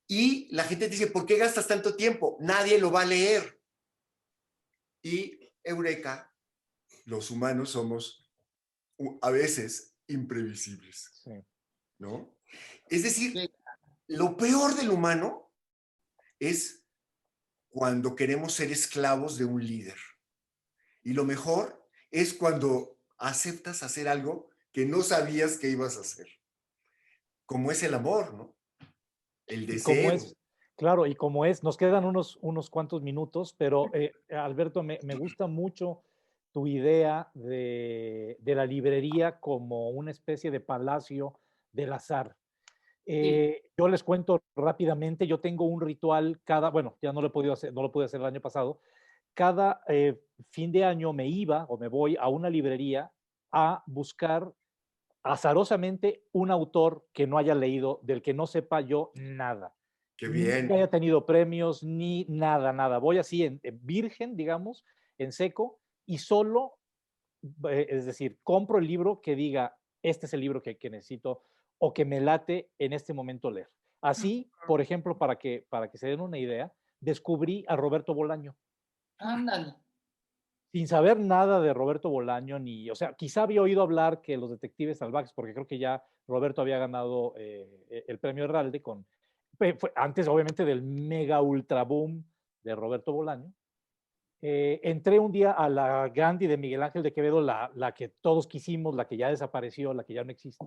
Y la gente dice, ¿por qué gastas tanto tiempo? Nadie lo va a leer. Y eureka, los humanos somos a veces imprevisibles, Sí. ¿no? Es decir, lo peor del humano es cuando queremos ser esclavos de un líder. Y lo mejor es cuando aceptas hacer algo que no sabías que ibas a hacer. Como es el amor, ¿no? El Y como deseo. es, claro, y como es, nos quedan unos cuantos minutos, pero Alberto, me gusta mucho tu idea de la librería como una especie de palacio del azar. Yo les cuento rápidamente, yo tengo un ritual bueno, ya no lo he podido hacer, no lo pude hacer el año pasado. Cada fin de año me iba o me voy a una librería a buscar azarosamente un autor que no haya leído, del que no sepa yo nada. Qué Ni bien. que haya tenido premios, ni nada, nada. Voy así en virgen, digamos, en seco, y solo, es decir, compro el libro que diga, este es el libro que necesito o que me late en este momento leer. Así, por ejemplo, para que se den una idea, descubrí a Roberto Bolaño. Ándale. Sin saber nada de Roberto Bolaño, o sea, quizá había oído hablar que Los Detectives Salvajes, porque creo que ya Roberto había ganado el premio Herralde antes obviamente del mega ultra boom de Roberto Bolaño. Entré un día a la Gandhi de Miguel Ángel de Quevedo, la que todos quisimos, la que ya desapareció, la que ya no existe.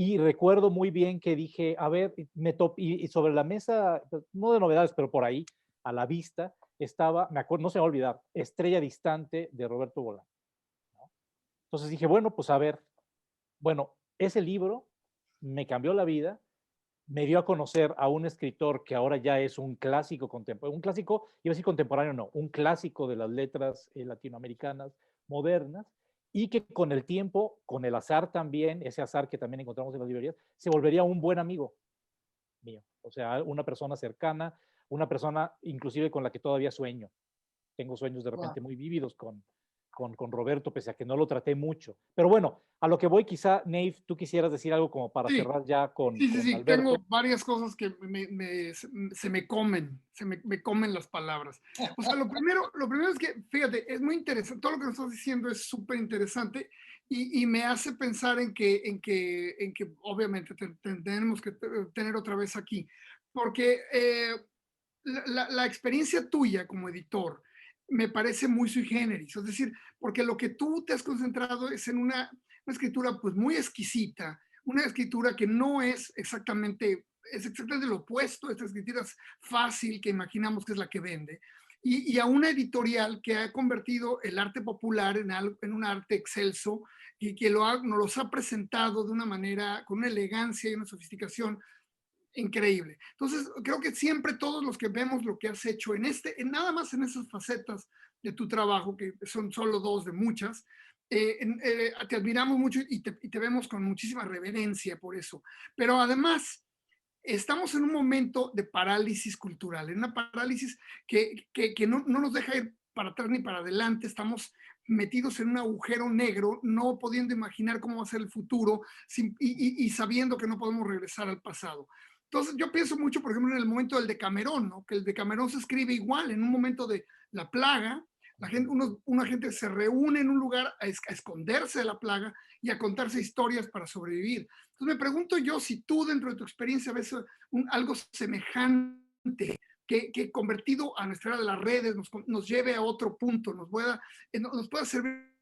Y recuerdo muy bien que dije, a ver, y sobre la mesa, no de novedades, pero por ahí, a la vista, estaba, me acuerdo, no se me va a olvidar, Estrella Distante de Roberto Bolaño, ¿no? Entonces dije, bueno, pues a ver, bueno, ese libro me cambió la vida, me dio a conocer a un escritor que ahora ya es un clásico contemporáneo, un clásico, iba a decir contemporáneo, no, un clásico de las letras latinoamericanas modernas, y que con el tiempo, con el azar también, ese azar que también encontramos en las librerías, se volvería un buen amigo mío, o sea, una persona cercana, una persona inclusive con la que todavía sueño. Tengo sueños de repente muy vívidos con Roberto, pese a que no lo traté mucho. Pero bueno, a lo que voy, quizá, Nave, tú quisieras decir algo como para Sí, cerrar ya con sí. Tengo Alberto. varias cosas que se me comen, me comen las palabras. O sea, lo primero es que, fíjate, es muy interesante, todo lo que nos estás diciendo es súper interesante y me hace pensar en que obviamente tenemos que tener otra vez aquí, porque la experiencia tuya como editor me parece muy sui generis, es decir, porque lo que tú te has concentrado es en una escritura pues muy exquisita, una escritura que no es exactamente, es exactamente lo opuesto, esta escritura es fácil, que imaginamos que es la que vende, y a una editorial que ha convertido el arte popular en un arte excelso y que nos los ha presentado de una manera, con una elegancia y una sofisticación increíble. Entonces, creo que siempre todos los que vemos lo que has hecho nada más en esas facetas de tu trabajo, que son solo dos de muchas, te admiramos mucho y te vemos con muchísima reverencia por eso. Pero además, estamos en un momento de parálisis cultural, en una parálisis que no nos deja ir para atrás ni para adelante, estamos metidos en un agujero negro, no pudiendo imaginar cómo va a ser el futuro y sabiendo que no podemos regresar al pasado. Entonces, yo pienso mucho, por ejemplo, en el momento del Decamerón, ¿no? Que el Decamerón se escribe igual, en un momento de la plaga, una gente se reúne en un lugar a esconderse de la plaga y a contarse historias para sobrevivir. Entonces, me pregunto yo si tú, dentro de tu experiencia, ves algo semejante que convertido a nuestra era de las redes nos lleve a otro punto, nos pueda servir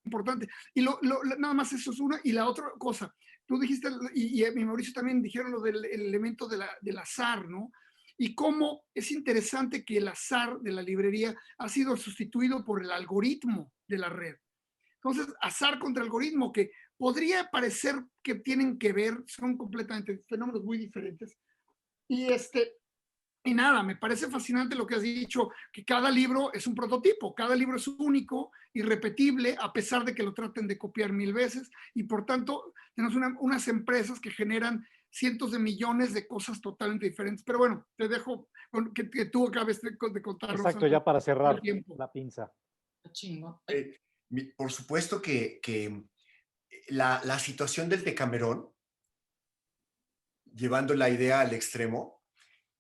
importante. Y nada más eso es una. Y la otra cosa, tú dijiste, y Mauricio también dijeron lo del elemento del azar, ¿no? Y cómo es interesante que el azar de la librería ha sido sustituido por el algoritmo de la red. Entonces, azar contra algoritmo, que podría parecer que tienen que ver, son completamente fenómenos muy diferentes. Y y nada, me parece fascinante lo que has dicho, que cada libro es un prototipo, cada libro es único, irrepetible, a pesar de que lo traten de copiar 1000 veces, y por tanto tenemos unas empresas que generan cientos de millones de cosas totalmente diferentes. Pero bueno, te dejo que tú acabes de contarnos Exacto, antes ya para del cerrar tiempo. la pinza. Chingo. Por supuesto que la situación del Decamerón, llevando la idea al extremo,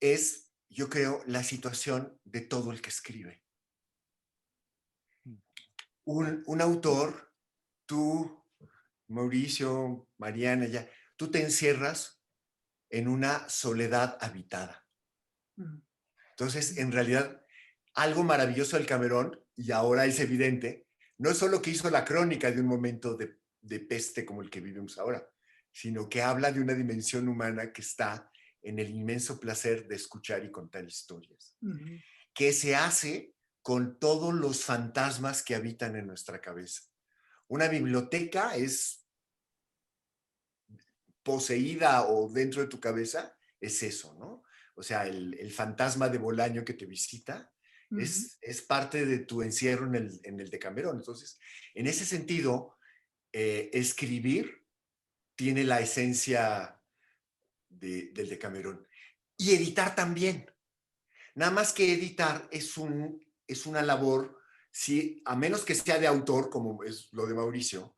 es, yo creo, la situación de todo el que escribe. Un autor, tú, Mauricio, Mariana, ya, tú te encierras en una soledad habitada. Entonces, en realidad, algo maravilloso del Camerón, y ahora es evidente, no es solo que hizo la crónica de un momento de peste como el que vivimos ahora, sino que habla de una dimensión humana que está en el inmenso placer de escuchar y contar historias, que se hace con todos los fantasmas que habitan en nuestra cabeza. Una biblioteca es poseída o dentro de tu cabeza, es eso, ¿no? O sea, el fantasma de Bolaño que te visita es parte de tu encierro en el Decamerón. Entonces, en ese sentido, escribir tiene la esencia del Decamerón. Y editar también. Nada más que editar es una labor, si, a menos que sea de autor, como es lo de Mauricio,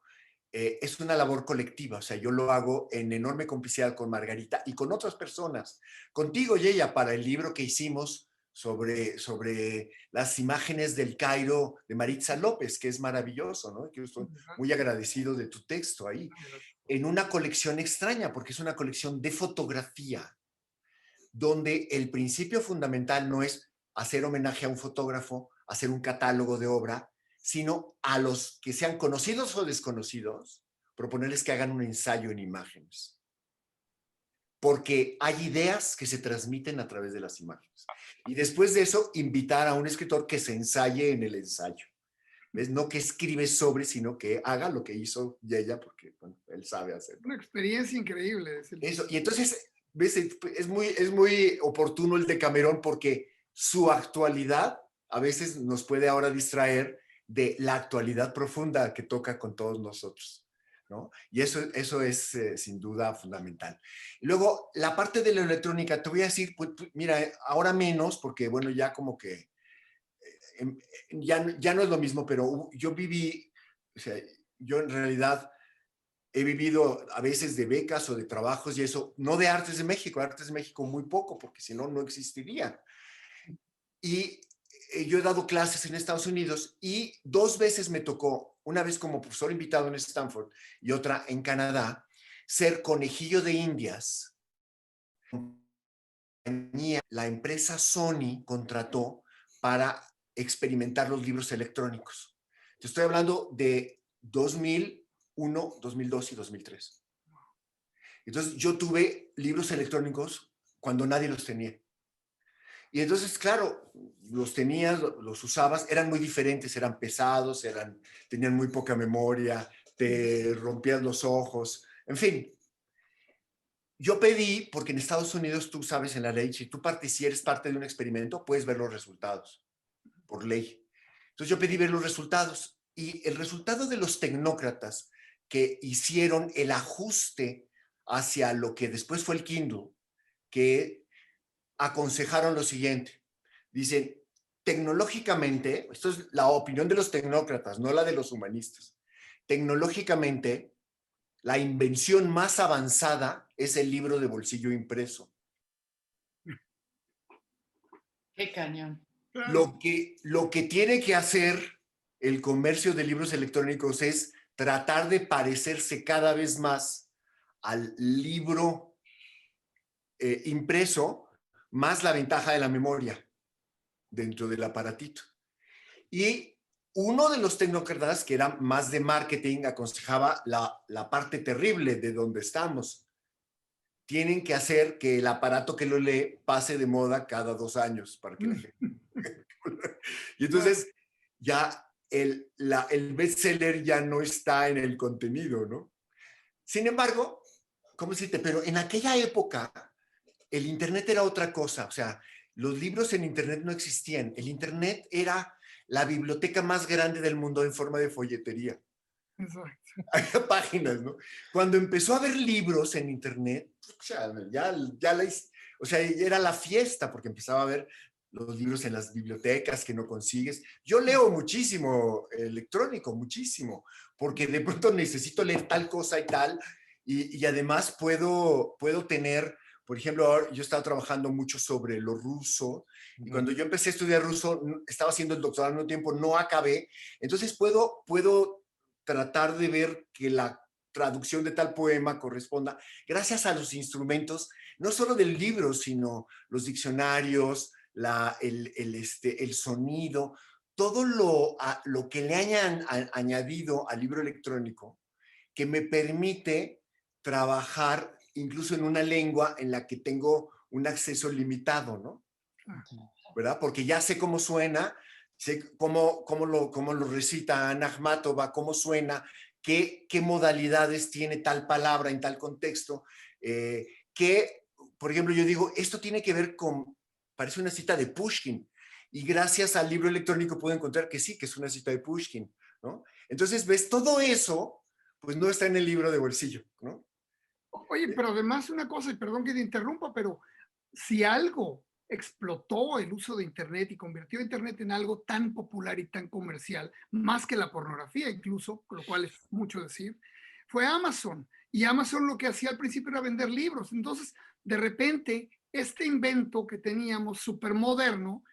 es una labor colectiva. O sea, yo lo hago en enorme complicidad con Margarita y con otras personas. Contigo y ella para el libro que hicimos sobre las imágenes del Cairo de Maritza López, que es maravilloso, ¿no? Yo estoy muy agradecido de tu texto ahí. En una colección extraña, porque es una colección de fotografía, donde el principio fundamental no es hacer homenaje a un fotógrafo, hacer un catálogo de obra, sino a los que sean conocidos o desconocidos, proponerles que hagan un ensayo en imágenes. Porque hay ideas que se transmiten a través de las imágenes. Y después de eso, invitar a un escritor que se ensaye en el ensayo. ¿Ves? No que escribe sobre, sino que haga lo que hizo ella, porque bueno, él sabe hacerlo. Una experiencia increíble. Eso, y entonces, ¿ves? Es muy oportuno el de Cameron porque su actualidad a veces nos puede ahora distraer de la actualidad profunda que toca con todos nosotros. ¿No? Y eso es sin duda fundamental. Y luego, la parte de la electrónica, te voy a decir, pues, mira, ahora menos, porque bueno, ya como que ya no es lo mismo, pero yo viví, o sea, yo en realidad he vivido a veces de becas o de trabajos y eso, no de Artes de México muy poco, porque si no, no existiría. Y yo he dado clases en Estados Unidos y 2 veces me tocó, una vez como profesor invitado en Stanford y otra en Canadá, ser conejillo de Indias. La empresa Sony contrató para experimentar los libros electrónicos. Te estoy hablando de 2001, 2002 y 2003. Entonces yo tuve libros electrónicos cuando nadie los tenía. Y entonces, claro, los tenías, los usabas, eran muy diferentes, eran pesados, tenían muy poca memoria, te rompías los ojos, en fin. Yo pedí, porque en Estados Unidos tú sabes en la ley, si eres parte de un experimento, puedes ver los resultados, por ley. Entonces yo pedí ver los resultados y el resultado de los tecnócratas que hicieron el ajuste hacia lo que después fue el Kindle, que aconsejaron lo siguiente. Dicen, tecnológicamente, esto es la opinión de los tecnócratas, no la de los humanistas. Tecnológicamente, la invención más avanzada es el libro de bolsillo impreso. Qué cañón. Lo que tiene que hacer el comercio de libros electrónicos es tratar de parecerse cada vez más al libro impreso, más la ventaja de la memoria dentro del aparatito. Y uno de los tecnócratas, que era más de marketing, aconsejaba la parte terrible de donde estamos. Tienen que hacer que el aparato que lo lee pase de moda cada 2 años para que la gente... Y entonces ya el bestseller ya no está en el contenido, ¿no? Sin embargo, ¿cómo decirte? Pero en aquella época el Internet era otra cosa, o sea, los libros en Internet no existían. El Internet era la biblioteca más grande del mundo en forma de folletería. Exacto. Había páginas, ¿no? Cuando empezó a haber libros en Internet, o sea, era la fiesta, porque empezaba a ver los libros en las bibliotecas que no consigues. Yo leo muchísimo electrónico, muchísimo, porque de pronto necesito leer tal cosa y tal, y además puedo tener, por ejemplo, ahora yo estaba trabajando mucho sobre lo ruso, y cuando yo empecé a estudiar ruso, estaba haciendo el doctorado al mismo tiempo, no acabé, entonces puedo tratar de ver que la traducción de tal poema corresponda, gracias a los instrumentos, no solo del libro, sino los diccionarios, el sonido, todo lo que le hayan añadido al libro electrónico, que me permite trabajar incluso en una lengua en la que tengo un acceso limitado, ¿no? ¿Verdad? Porque ya sé cómo suena, sé cómo lo recita Ana Akhmatova, cómo suena, qué modalidades tiene tal palabra en tal contexto, que, por ejemplo, yo digo, esto tiene que ver con, parece una cita de Pushkin, y gracias al libro electrónico puedo encontrar que sí, que es una cita de Pushkin, ¿no? Entonces, ves, todo eso, pues no está en el libro de bolsillo, ¿no? Oye, pero además una cosa, y perdón que te interrumpa, pero si algo explotó el uso de Internet y convirtió a Internet en algo tan popular y tan comercial, más que la pornografía incluso, lo cual es mucho decir, fue Amazon. Y Amazon lo que hacía al principio era vender libros. Entonces, de repente, este invento que teníamos súper moderno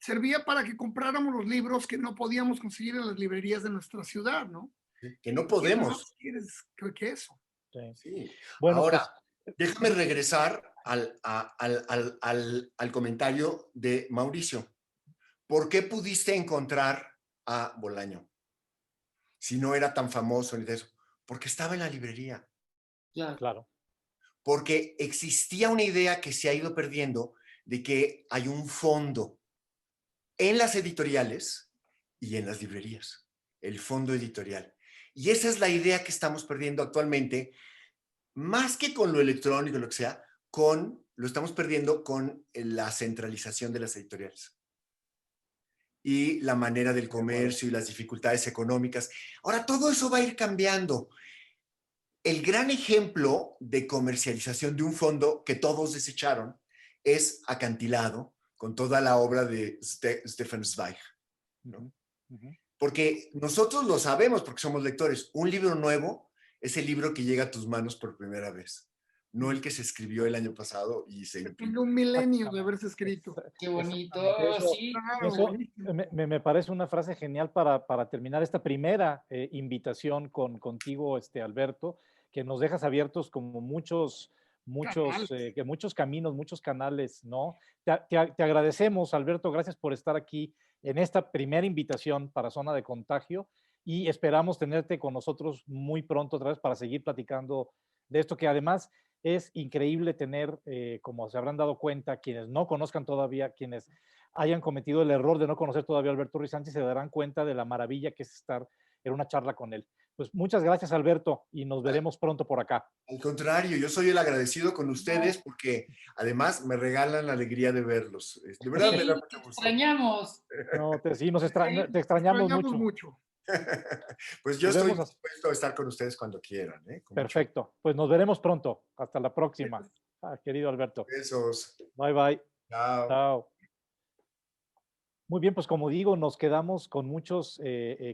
servía para que compráramos los libros que no podíamos conseguir en las librerías de nuestra ciudad, ¿no? Que no ¿Qué más podemos. quieres que eso? Sí. Sí. Bueno, ahora, pues, déjame regresar al comentario de Mauricio. ¿Por qué pudiste encontrar a Bolaño? Si no era tan famoso ni de eso. Porque estaba en la librería. Claro. Porque existía una idea que se ha ido perdiendo de que hay un fondo en las editoriales y en las librerías, el fondo editorial. Y esa es la idea que estamos perdiendo actualmente, más que con lo electrónico, lo que sea, lo estamos perdiendo con la centralización de las editoriales y la manera del comercio y las dificultades económicas. Ahora, todo eso va a ir cambiando. El gran ejemplo de comercialización de un fondo que todos desecharon es Acantilado, con toda la obra de Stefan Zweig, ¿no? Porque nosotros lo sabemos, porque somos lectores. Un libro nuevo es el libro que llega a tus manos por primera vez, no el que se escribió el año pasado y se Que imprimió. tenga un milenio de haberse escrito. Qué bonito, Eso, sí. eso me parece una frase genial para terminar esta primera invitación contigo, Alberto, que nos dejas abiertos como muchos caminos, muchos canales, ¿no? Te agradecemos, Alberto, gracias por estar aquí en esta primera invitación para Zona de Contagio y esperamos tenerte con nosotros muy pronto otra vez para seguir platicando de esto que además es increíble tener, como se habrán dado cuenta, quienes no conozcan todavía, quienes hayan cometido el error de no conocer todavía a Alberto Ruiz Sánchez, se darán cuenta de la maravilla que es estar en una charla con él. Pues muchas gracias, Alberto, y nos veremos pronto por acá. Al contrario, yo soy el agradecido con ustedes porque además me regalan la alegría de verlos. De verdad, me da mucho gusto. Extrañamos. No, sí, te extrañamos mucho. Pues yo estoy dispuesto a estar con ustedes cuando quieran. Perfecto. Pues nos veremos pronto. Hasta la próxima, querido Alberto. Besos. Bye, bye. Chao. Chao. Muy bien, pues como digo, nos quedamos con muchos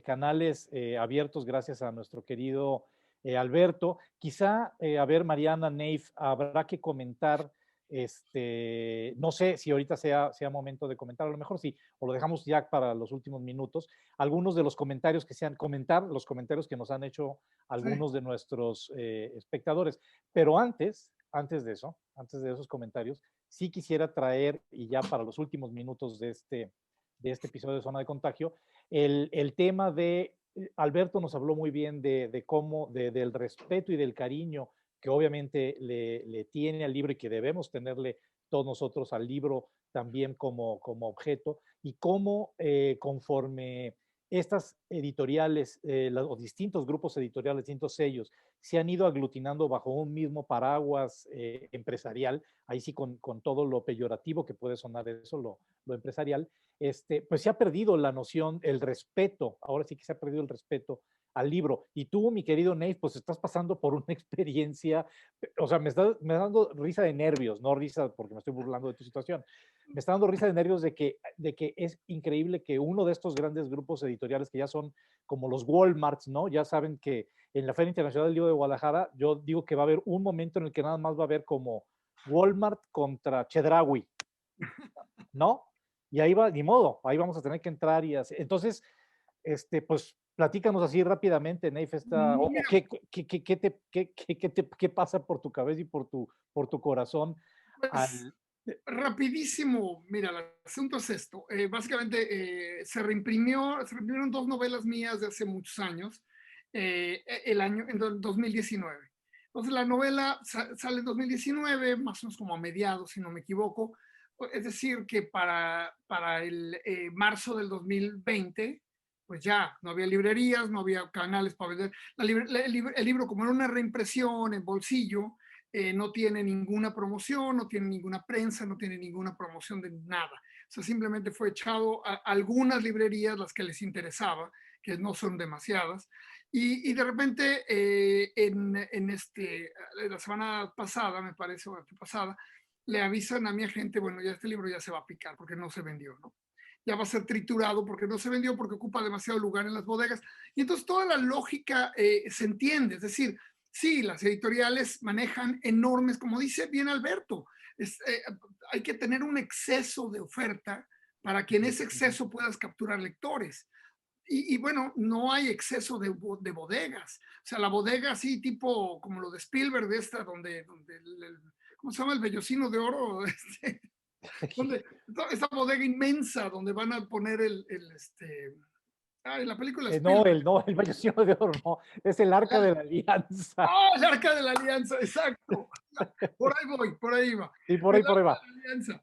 canales abiertos gracias a nuestro querido Alberto. Quizá, a ver, Mariana, Neif, habrá que comentar, no sé si ahorita sea momento de comentar, a lo mejor sí, o lo dejamos ya para los últimos minutos, algunos de los comentarios que sean, comentar los comentarios que nos han hecho algunos de nuestros espectadores. Pero antes de eso, antes de esos comentarios, sí quisiera traer, y ya para los últimos minutos de este episodio de Zona de Contagio, el tema de, Alberto nos habló muy bien de cómo, del respeto y del cariño que obviamente le tiene al libro y que debemos tenerle todos nosotros al libro también como objeto, y cómo conforme estas editoriales o distintos grupos editoriales, distintos sellos, se han ido aglutinando bajo un mismo paraguas empresarial, ahí sí con todo lo peyorativo que puede sonar eso, lo empresarial, pues se ha perdido la noción, el respeto, ahora sí que se ha perdido el respeto al libro. Y tú, mi querido Nate, pues estás pasando por una experiencia, o sea, me está dando risa de nervios, no risa porque me estoy burlando de tu situación, me está dando risa de nervios de que es increíble que uno de estos grandes grupos editoriales que ya son como los Walmarts, ¿no? Ya saben que en la Feria Internacional del Libro de Guadalajara, yo digo que va a haber un momento en el que nada más va a haber como Walmart contra Chedraui, ¿no? Y ahí va, ni modo, ahí vamos a tener que entrar y así. Entonces, pues platícanos así rápidamente, Neif, ¿qué pasa por tu cabeza y por tu corazón? Pues, rapidísimo, mira, el asunto es esto. Básicamente se reimprimieron 2 novelas mías de hace muchos años, en el 2019. Entonces la novela sale en 2019, más o menos como a mediados, si no me equivoco. Es decir, que para el marzo del 2020, pues ya no había librerías, no había canales para vender. El libro, como era una reimpresión en bolsillo, no tiene ninguna promoción, no tiene ninguna prensa, no tiene ninguna promoción de nada. O sea, simplemente fue echado a algunas librerías, las que les interesaba, que no son demasiadas. Y de repente, la semana pasada, me parece, o la pasada, le avisan a mi agente, bueno, ya este libro ya se va a picar porque no se vendió, ¿no? Ya va a ser triturado porque no se vendió, porque ocupa demasiado lugar en las bodegas. Y entonces toda la lógica se entiende, es decir, sí, las editoriales manejan enormes, como dice bien Alberto, hay que tener un exceso de oferta para que en ese exceso puedas capturar lectores. Y bueno, no hay exceso de bodegas. O sea, la bodega así tipo como lo de Spielberg, de esta, donde ¿cómo se llama? El Vellocino de Oro. Donde, esta bodega inmensa donde van a poner Ay, la película No, Spielberg. no, el Bayocino de Oro, no, es el Arca de la Alianza. ¡Oh, el Arca de la Alianza! Exacto. Por ahí voy, por ahí va. Sí, por El ahí Arca va. de la Alianza.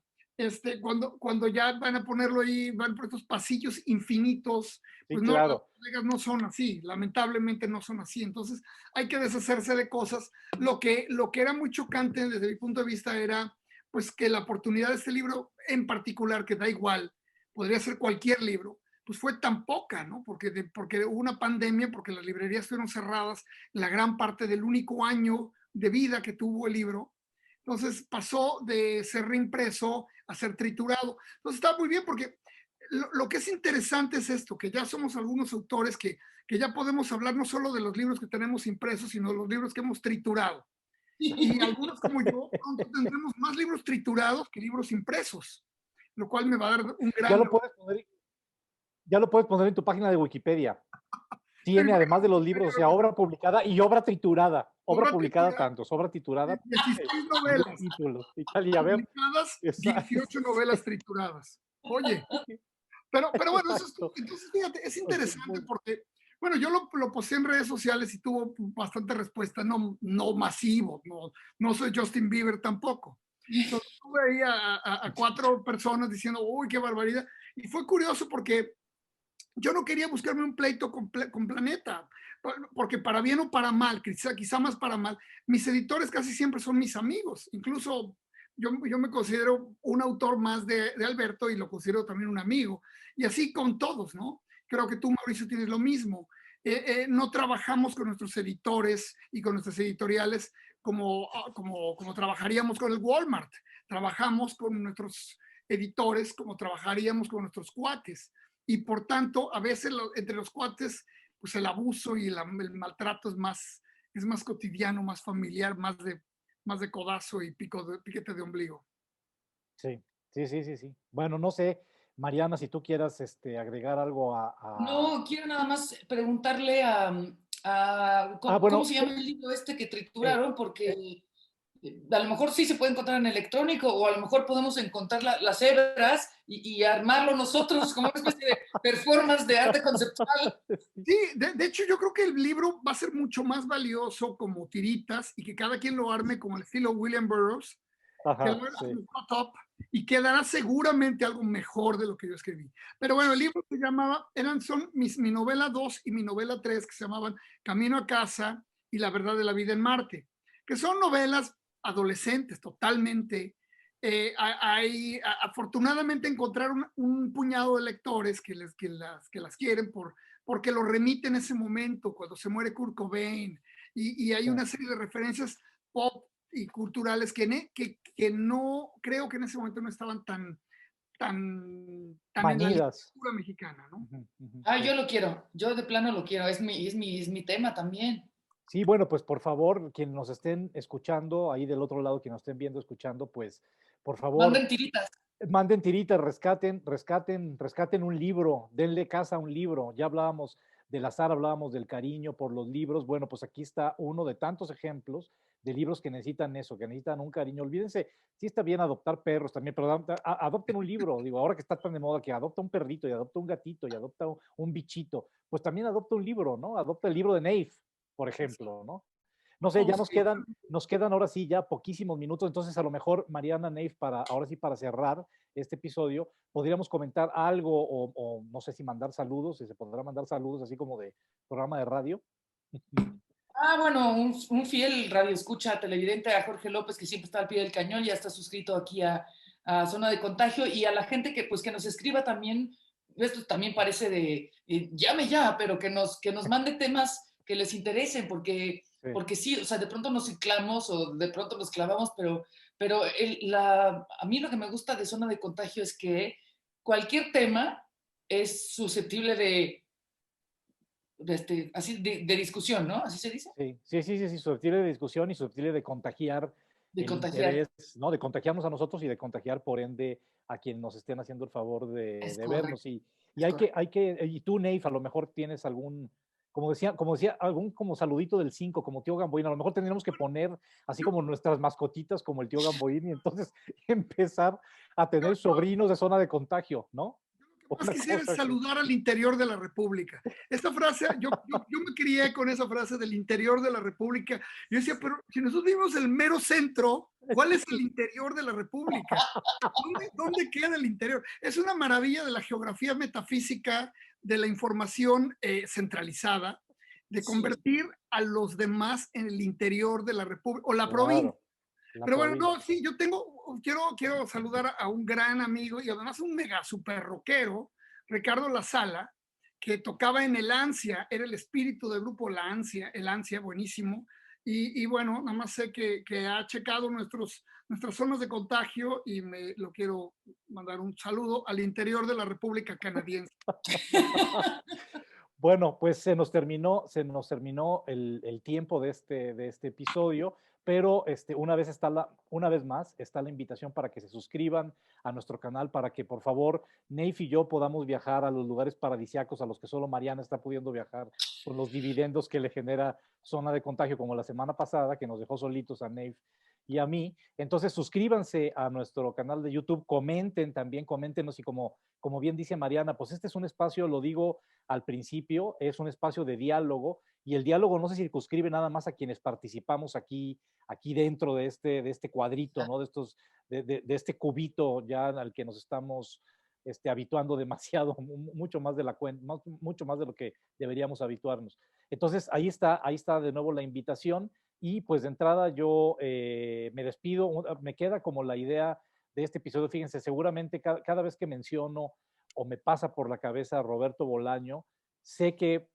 Cuando ya van a ponerlo ahí, van por estos pasillos infinitos, Sí, pues no, las claro. bodegas no son así, lamentablemente no son así. Entonces hay que deshacerse de cosas. Lo que era muy chocante desde mi punto de vista era pues que la oportunidad de este libro en particular, que da igual, podría ser cualquier libro, pues fue tan poca, ¿no? Porque hubo una pandemia, porque las librerías estuvieron cerradas la gran parte del único año de vida que tuvo el libro. Entonces pasó de ser reimpreso a ser triturado. Entonces está muy bien porque lo que es interesante es esto, que ya somos algunos autores que ya podemos hablar no solo de los libros que tenemos impresos, sino de los libros que hemos triturado. Y algunos como yo, pronto tendremos más libros triturados que libros impresos, lo cual me va a dar un Ya gran... lo puedes poner, ya lo puedes poner en tu página de Wikipedia. Tiene, además de los libros, o sea, obra publicada y obra triturada. Obra publicada tanto, obra triturada, 16 novelas títulos y tal, y a ver. publicadas, 18 novelas trituradas. Oye, pero bueno, eso es, entonces fíjate, es interesante porque, bueno, yo lo posté en redes sociales y tuvo bastante respuesta, no masivo, no soy Justin Bieber tampoco. Entonces tuve ahí a 4 personas diciendo, uy, qué barbaridad. Y fue curioso porque yo no quería buscarme un pleito con Planeta, porque para bien o para mal, quizá más para mal, mis editores casi siempre son mis amigos. Incluso yo me considero un autor más de Alberto y lo considero también un amigo. Y así con todos, ¿no? Creo que tú, Mauricio, tienes lo mismo. No trabajamos con nuestros editores y con nuestras editoriales como trabajaríamos con el Walmart. Trabajamos con nuestros editores como trabajaríamos con nuestros cuates. Y por tanto, a veces entre los cuates, pues el abuso y el maltrato es más cotidiano, más familiar, más de codazo y piquete de ombligo. Sí, sí. Bueno, no sé, Mariana, si tú quieras agregar algo No, quiero nada más preguntarle ¿cómo bueno, se llama el libro este que trituraron? Porque a lo mejor sí se puede encontrar en electrónico o a lo mejor podemos encontrar las hebras y armarlo nosotros como una especie de performance de arte conceptual. Sí, de hecho yo creo que el libro va a ser mucho más valioso como tiritas y que cada quien lo arme como el estilo William Burroughs, que lo haga como cut-up y quedará seguramente algo mejor de lo que yo escribí. Pero bueno, el libro se llamaba, son mi novela 2 y mi novela 3 que se llamaban Camino a casa y La verdad de la vida en Marte, que son novelas adolescentes totalmente. Afortunadamente encontraron un puñado de lectores que las quieren porque lo remite en ese momento, cuando se muere Kurt Cobain, y hay una serie de referencias pop y culturales que no, creo que en ese momento no estaban tan en la literatura mexicana, ¿no? Yo lo quiero, yo de plano lo quiero, es mi tema también. Sí, bueno, pues por favor, quienes nos estén escuchando, ahí del otro lado, quienes nos estén viendo, escuchando, pues por favor. Manden tiritas. Manden tiritas, rescaten un libro, denle casa a un libro. Ya hablábamos del azar, hablábamos del cariño por los libros. Bueno, pues aquí está uno de tantos ejemplos de libros que necesitan eso, que necesitan un cariño. Olvídense, sí está bien adoptar perros también, pero adopten un libro. Digo, ahora que está tan de moda que adopta un perrito y adopta un gatito y adopta un bichito, pues también adopta un libro, ¿no? Adopta el libro de Nave, por ejemplo, ¿no? No sé, ya nos quedan ahora sí ya poquísimos minutos, entonces a lo mejor Mariana, Nave, ahora sí para cerrar este episodio, podríamos comentar algo o no sé si mandar saludos, si se podrá mandar saludos así como de programa de radio. Bueno, un fiel radioescucha televidente a Jorge López, que siempre está al pie del cañón, ya está suscrito aquí a Zona de Contagio, y a la gente que nos escriba también. Esto también parece de llame ya, pero que nos mande temas que les interesen, porque sí, o sea, de pronto nos ciclamos o de pronto nos clavamos, pero a mí lo que me gusta de Zona de Contagio es que cualquier tema es susceptible de discusión, ¿no? ¿Así se dice? Sí, susceptible de discusión y susceptible de contagiar de el contagiar. Interés, ¿no? De contagiarnos a nosotros y de contagiar, por ende, a quienes nos estén haciendo el favor de vernos. Y y tú, Nave, a lo mejor tienes algún, como decía, algún como saludito del 5, como tío Gamboín. A lo mejor tendríamos que poner así como nuestras mascotitas, como el tío Gamboín, y entonces empezar a tener sobrinos de Zona de Contagio, ¿no? más quisiera es saludar al interior de la República. Esta frase, yo me crié con esa frase del interior de la República. Yo decía, pero si nosotros vivimos el mero centro, ¿cuál es el interior de la República? ¿Dónde queda el interior? Es una maravilla de la geografía metafísica, de la información centralizada, de convertir a los demás en el interior de la República o la provincia. Pero bueno, no, sí, quiero saludar a un gran amigo y además un mega super rockero, Ricardo La Sala, que tocaba en El Ansia, era el espíritu del grupo La Ansia, El Ansia, buenísimo. Y bueno, nada más sé que ha checado nuestras zonas de contagio y lo quiero mandar un saludo al interior de la República Canadiense. Bueno, pues se nos terminó el tiempo de este episodio, pero una vez más está la invitación para que se suscriban a nuestro canal, para que por favor Neif y yo podamos viajar a los lugares paradisíacos a los que solo Mariana está pudiendo viajar con los dividendos que le genera zona de contagio, como la semana pasada, que nos dejó solitos a Neif y a mí. Entonces suscríbanse a nuestro canal de YouTube, coméntenos y como bien dice Mariana, pues este es un espacio, lo digo al principio, es un espacio de diálogo y el diálogo no se circunscribe nada más a quienes participamos aquí dentro de este cuadrito, ¿no? De este cubito ya al que nos estamos habituando demasiado, mucho más de lo que deberíamos habituarnos. Entonces, ahí está de nuevo la invitación y pues de entrada yo me despido, me queda como la idea de este episodio, fíjense, seguramente cada vez que menciono o me pasa por la cabeza Roberto Bolaño, sé que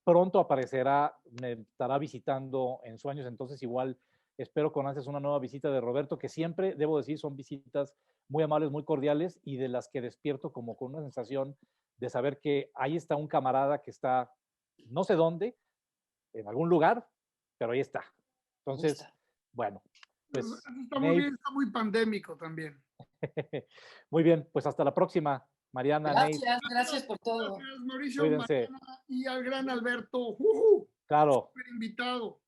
pronto aparecerá, me estará visitando en sueños, entonces igual espero con ansias una nueva visita de Roberto, que siempre, debo decir, son visitas muy amables, muy cordiales y de las que despierto como con una sensación de saber que ahí está un camarada que está, no sé dónde, en algún lugar, pero ahí está. Entonces, bueno, pues... Está muy bien, está muy pandémico también. Muy bien, pues hasta la próxima, Mariana. Gracias por todo. Gracias, Mauricio, Cuídense. Mariana y al gran Alberto. Claro. Súper invitado.